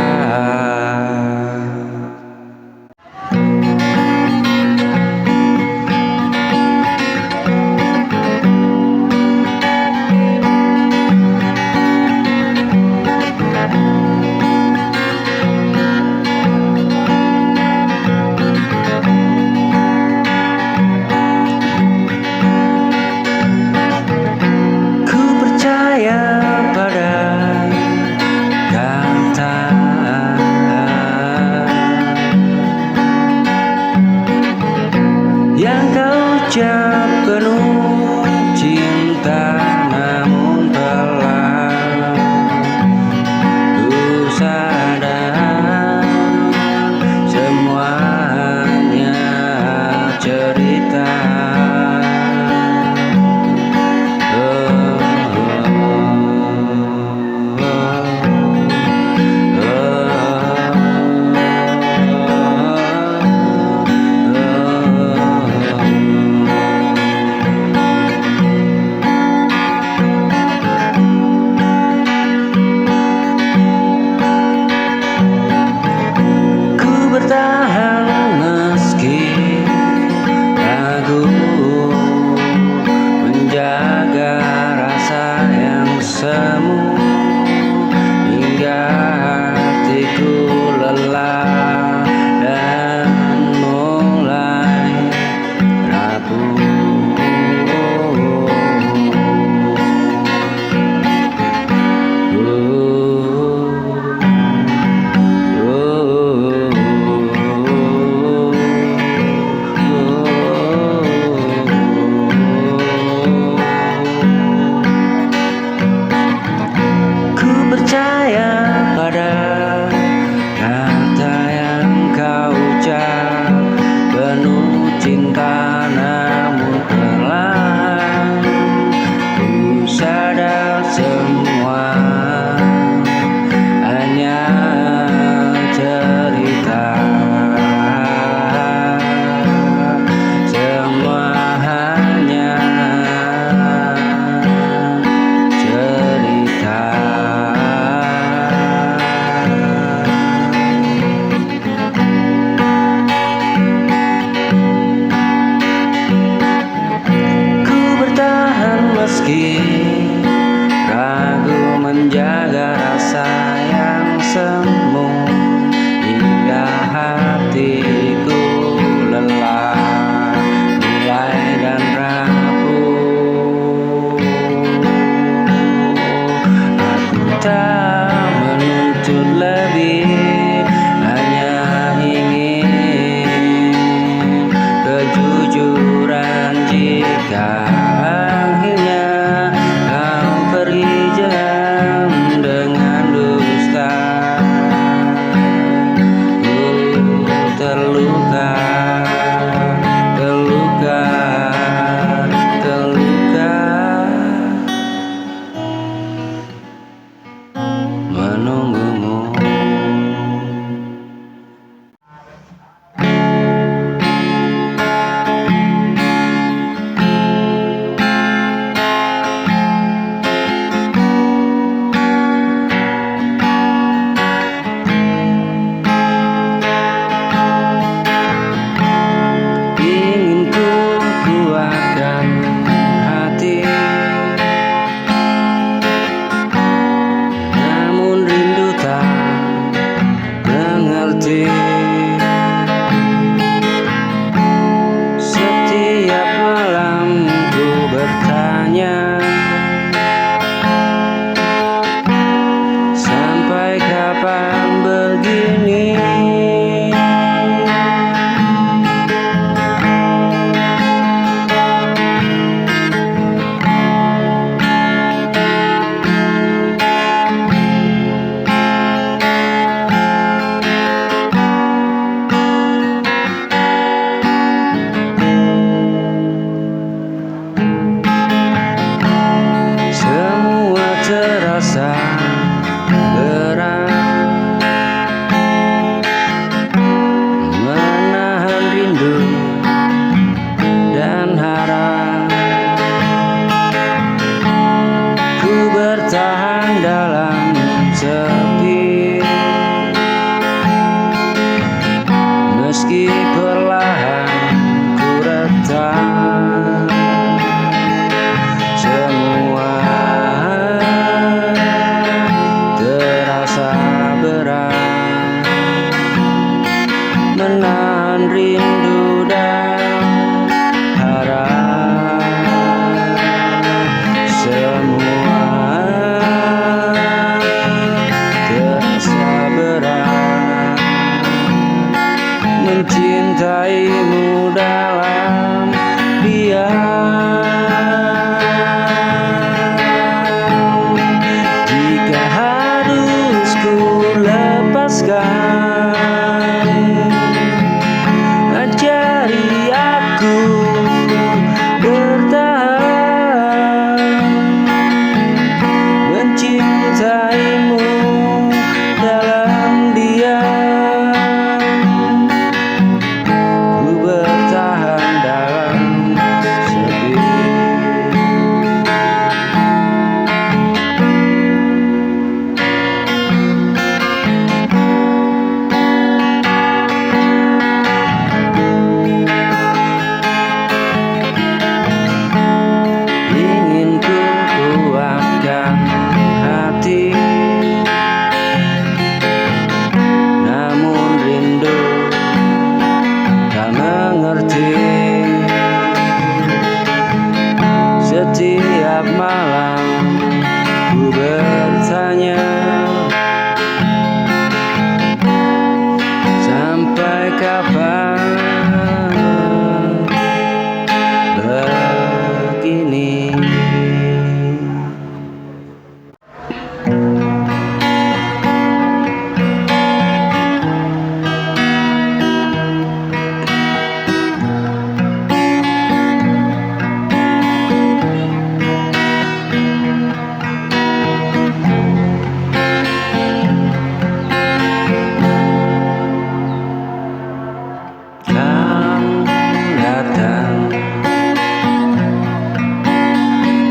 kini.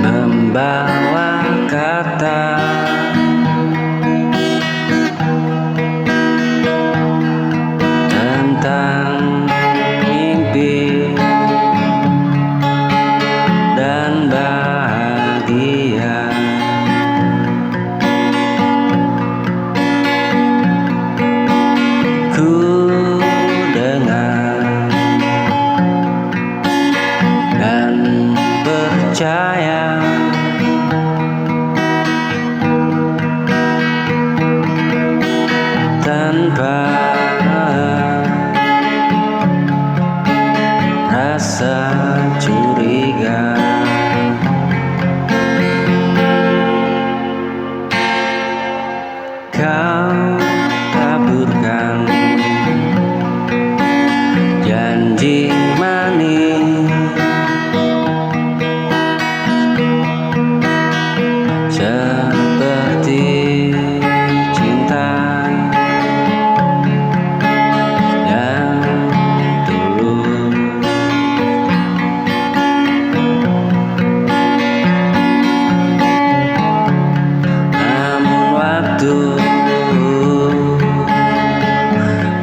Membawa kata tentang mimpi dan bahagia. Ku dengar dan percaya tanpa rasa curiga. Kau taburkan janji manis seperti cinta yang tulus. Namun waktu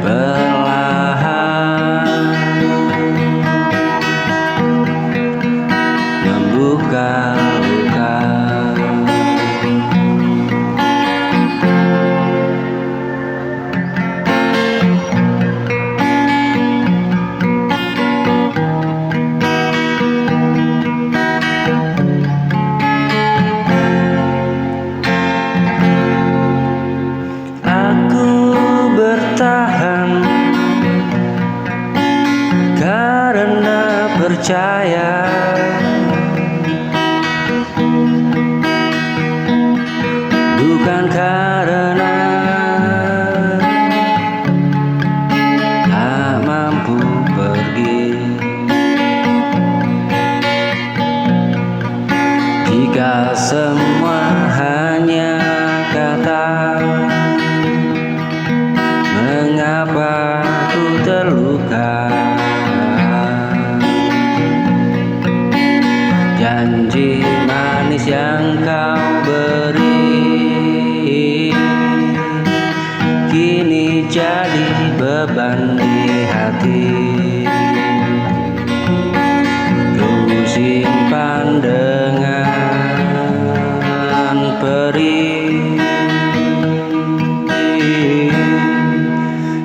perlahan membuka luka. Aku bertahan karena percaya bukan karena tak mampu pergi. Jika semua hanya kata, mengapa ku terluka? Janji manis yang kau beri kini jadi beban di hati. Ku simpan dengan perih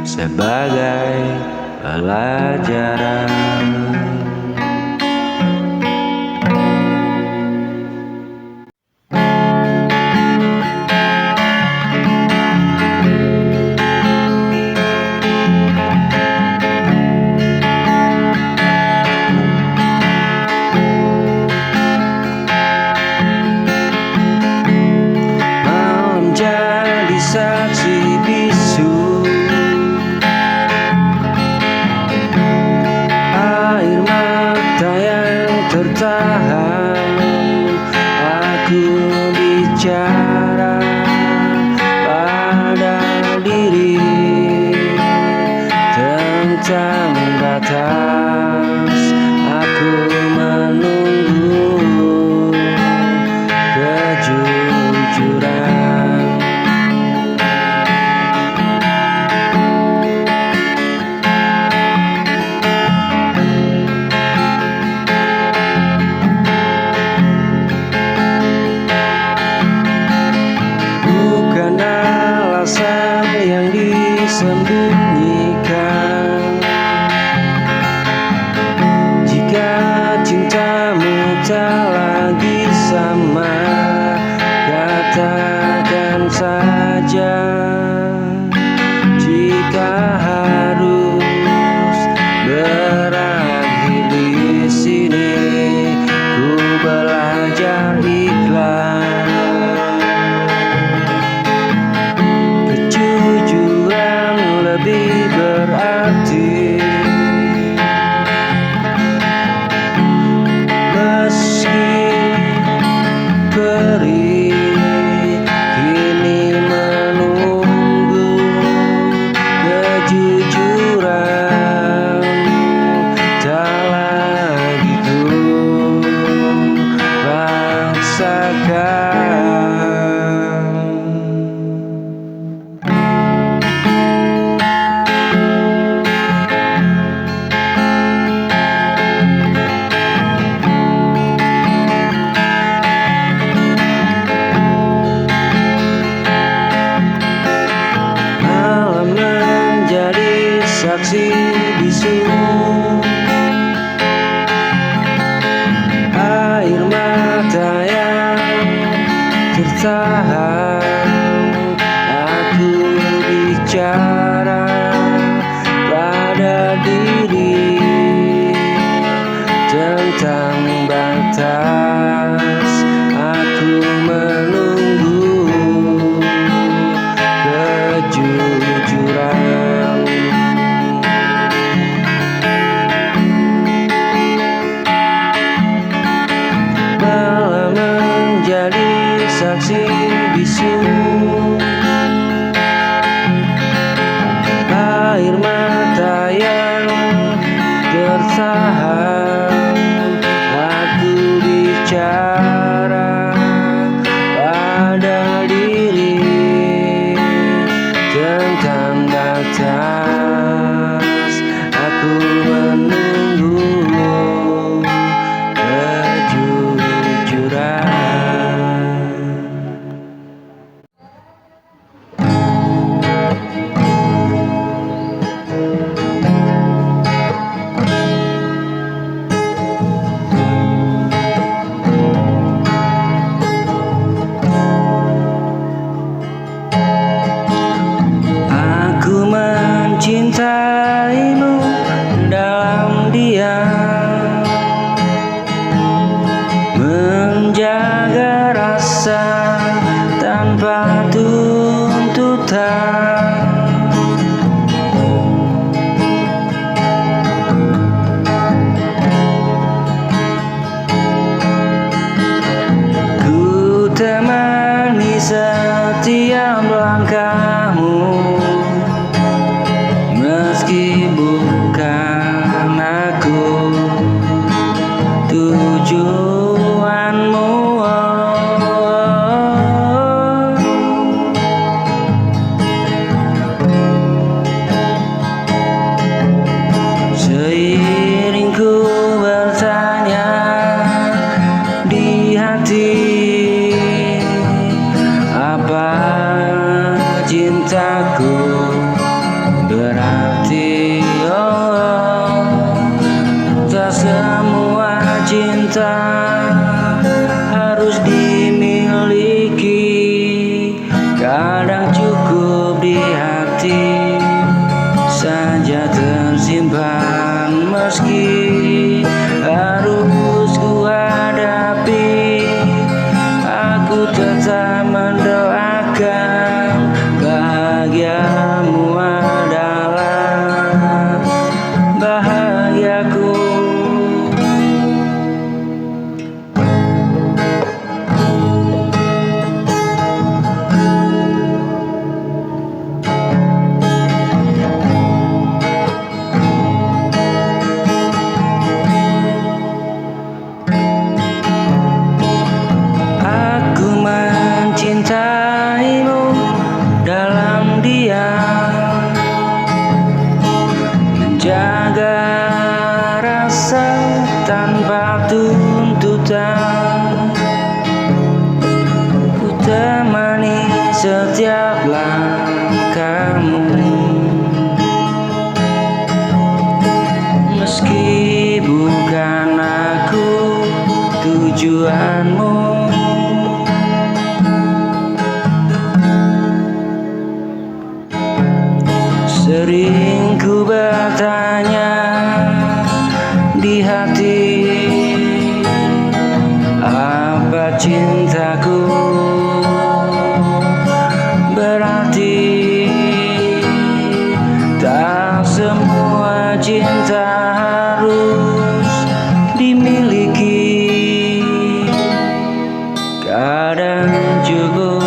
sebagai pelajaran. Malam jadi saksi bisu, air mata yang tertahan. Aku bicara pada diri tentang batas. Aku menunggu kejujuran. Bukan alasan yang disembunyikan. Jika cintamu tak lagi sama, katakan saja. Jika harus berakhir di sini, ku Malam menjadi saksi bisu, air mata yang tertahan. Aku bicara pada diri tentang batas. Aku menunggu kejujuran. Malah menjadi saksi bisu, air mata yang tertahan. Aku bicara pada diri tentang batas. Aku menunggu kejujuran. Aku mencintaimu dalam diam, menjaga rasa tanpa tuntutan. Ku temani setiap langkahmu, meski bukan aku tujuanmu. Seiring ku bertanya di hati, apa cintaku berarti. Tak semua cinta harus dimiliki, kadang cukup di hati saja tersimpan. Meski harus ku hadapi, aku tetap mendoakan bahagiamu adalah bahagiaku. Aku mencintaimu dalam diam, menjaga rasa tanpa tuntutan. Ku temani setiap langkahmu, meski bukan aku tujuanmu. Sering ku bertanya di hati, apa cintaku berarti. Tak semua cinta harus dimiliki, kadang cukup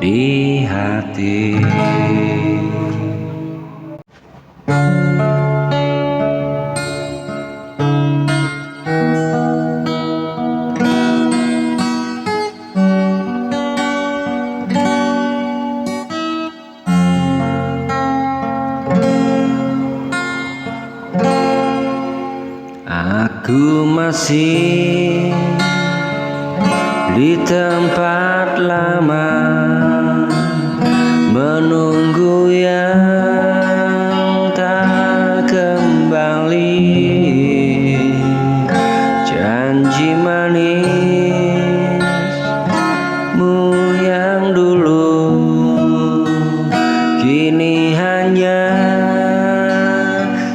di hati. Aku masih di tempat lama, menunggu yang tak kembali. Janji manismu yang dulu kini hanya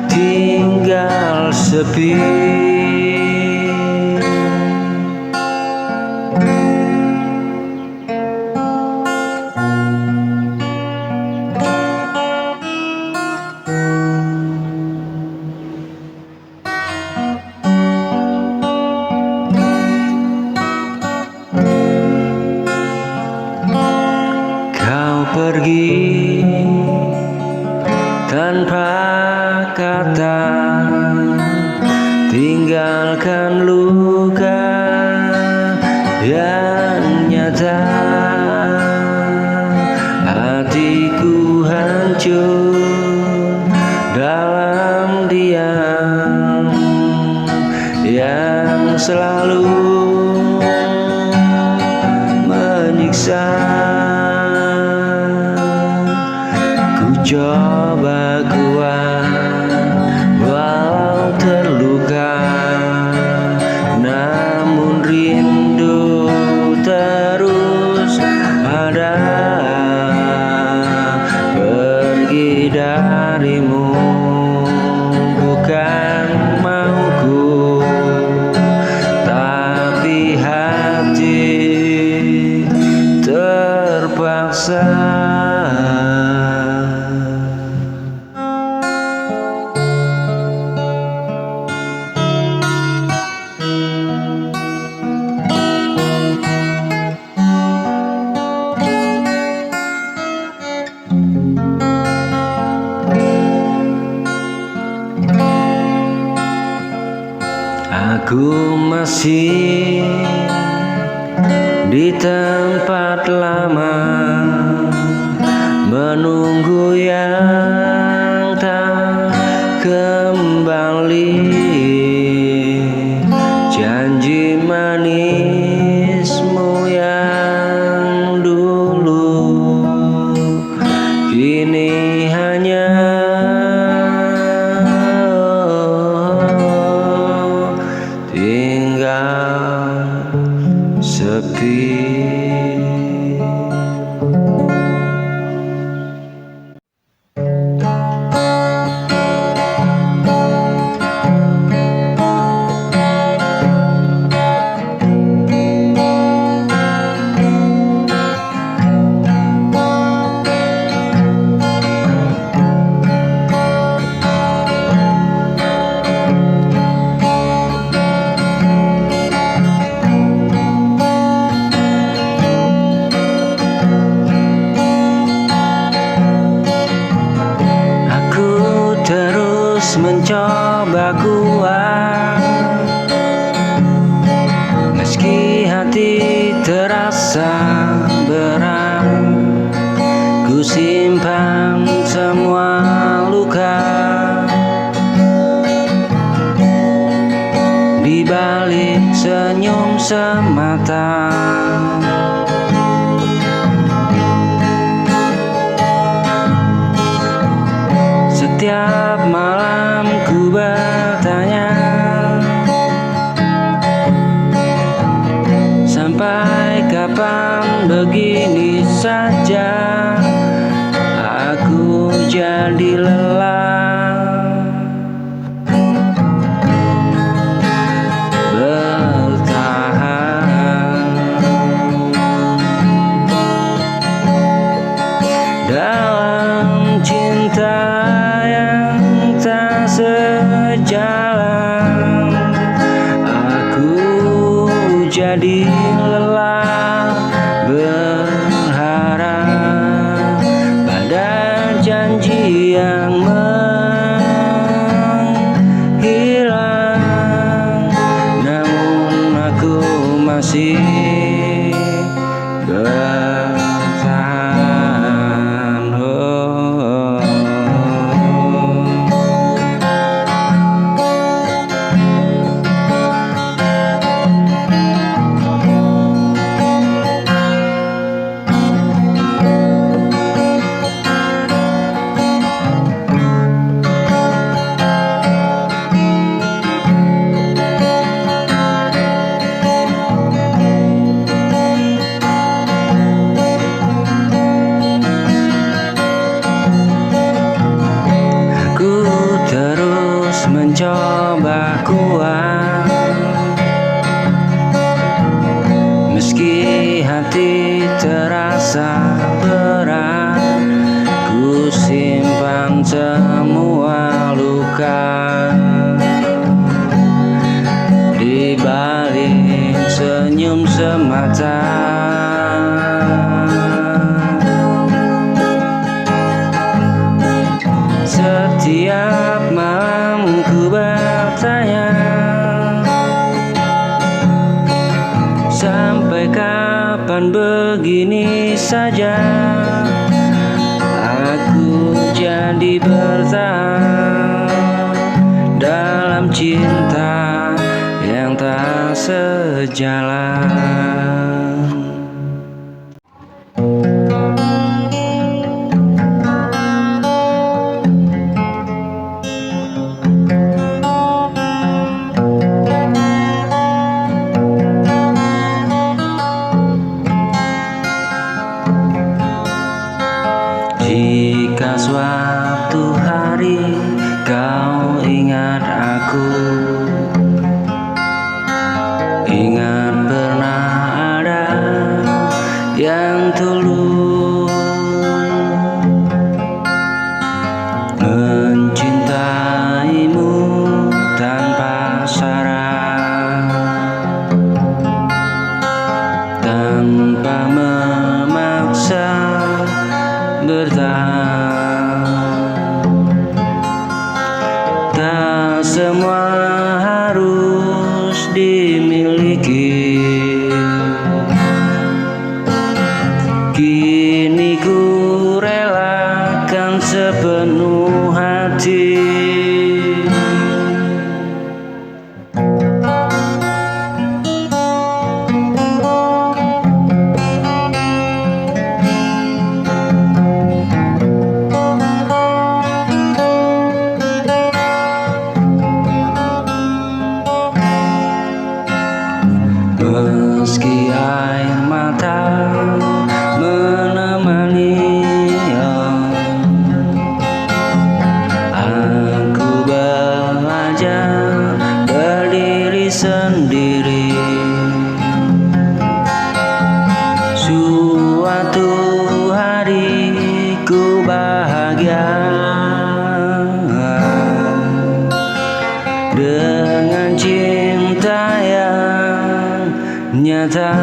tinggal sepi. Kau pergi tanpa kata, tinggalkan luka yang nyata. Hatiku hancur dalam diam yang selalu menyiksa. Ku coba kuat walau terluka, namun rindu terus ada. Pergi darimu bukan mauku, tapi hati terpaksa. Aku masih di tempat lama, menunggu yang tak kembali. Janji manismu yang dulu kini hanya tinggal sepi. Mencoba kuat, meski hati terasa berat. Ku simpan semua luka di balik senyum semata. Setiap malam ku bertanya, sampai kapan begini saja aku jadi lelah bertahan dalam cinta sejalan. Aku jadi lelah berharap pada janji yang menghilang, namun aku masih bertahan. Oh. kuat, meski hati terasa berat, ku simpan semua luka di balik senyum semata. Setiap malam ku bertanya, sampai kapan begini saja aku jadi bertahan dalam cinta yang tak sejalan. Jika suatu hari kau ingat aku, ingat pernah ada yang tulus mencintaimu tanpa syarat, tanpa memaksa bertahan. Tak semua harus dimiliki, kini ku relakan sepenuh hati. Meski air mata menemani, aku belajar berdiri sendiri. Suatu hari ku bahagia dengan cinta yang nyata.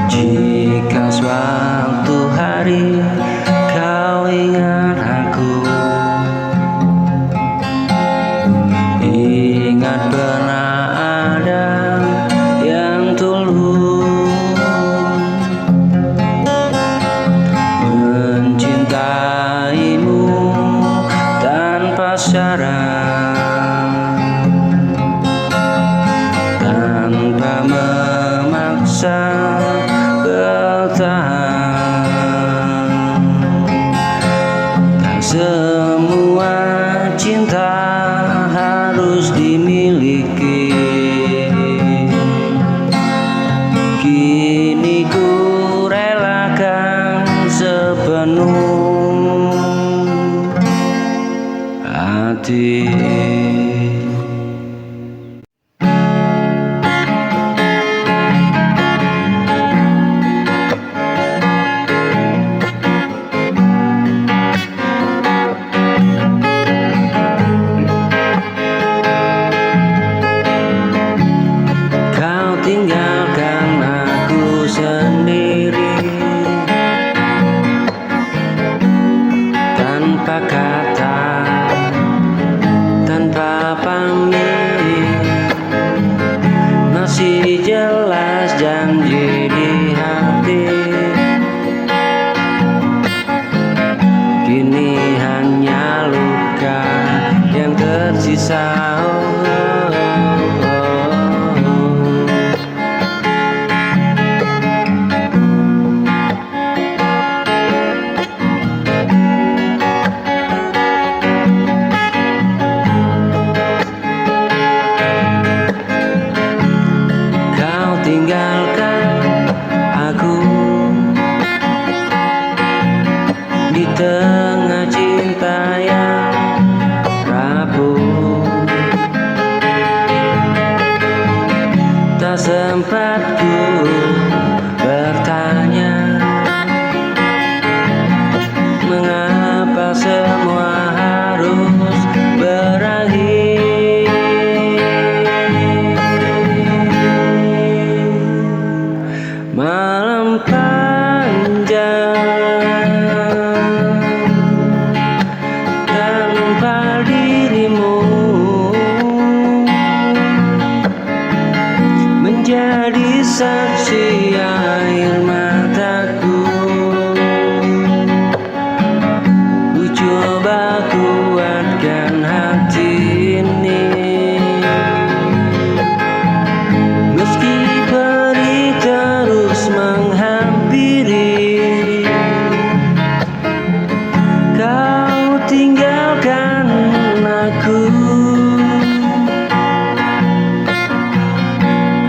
Jika suatu hari kau ingat aku, ingat pernah ada yang tulus mencintaimu tanpa syarat, tanpa memaksa bertahan. Tak semua cinta harus dimiliki, kini ku relakan sepenuh hati. Tinggalkan aku sendiri tanpa kata, tanpa pamit. Masih jelas janji di hati, kini hanya luka yang tersisa. tengah cinta yang rapuh. Tak sempat ku bertanya mengapa semua harus berakhir. Malam panjang tanpa dirimu menjadi saksi air mataku. Ku coba kuatkan hati ini, meski perih terus menghampiri. Kau tinggalkan aku,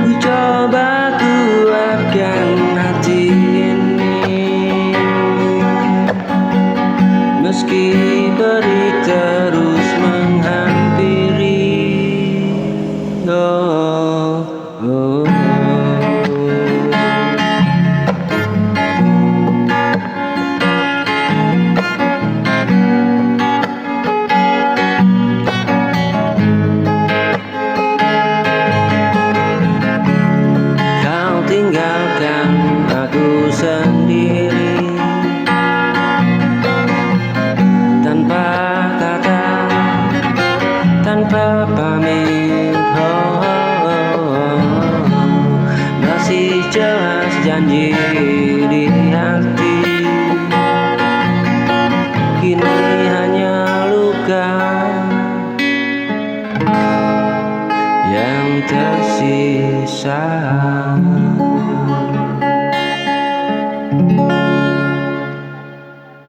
ku coba kuatkan hati ini, meski perih terus menghampiri. Oh, oh, oh. Kau tinggalkan aku sendiri tanpa kata, tanpa pamit. Oh, oh, oh. Masih jelas janji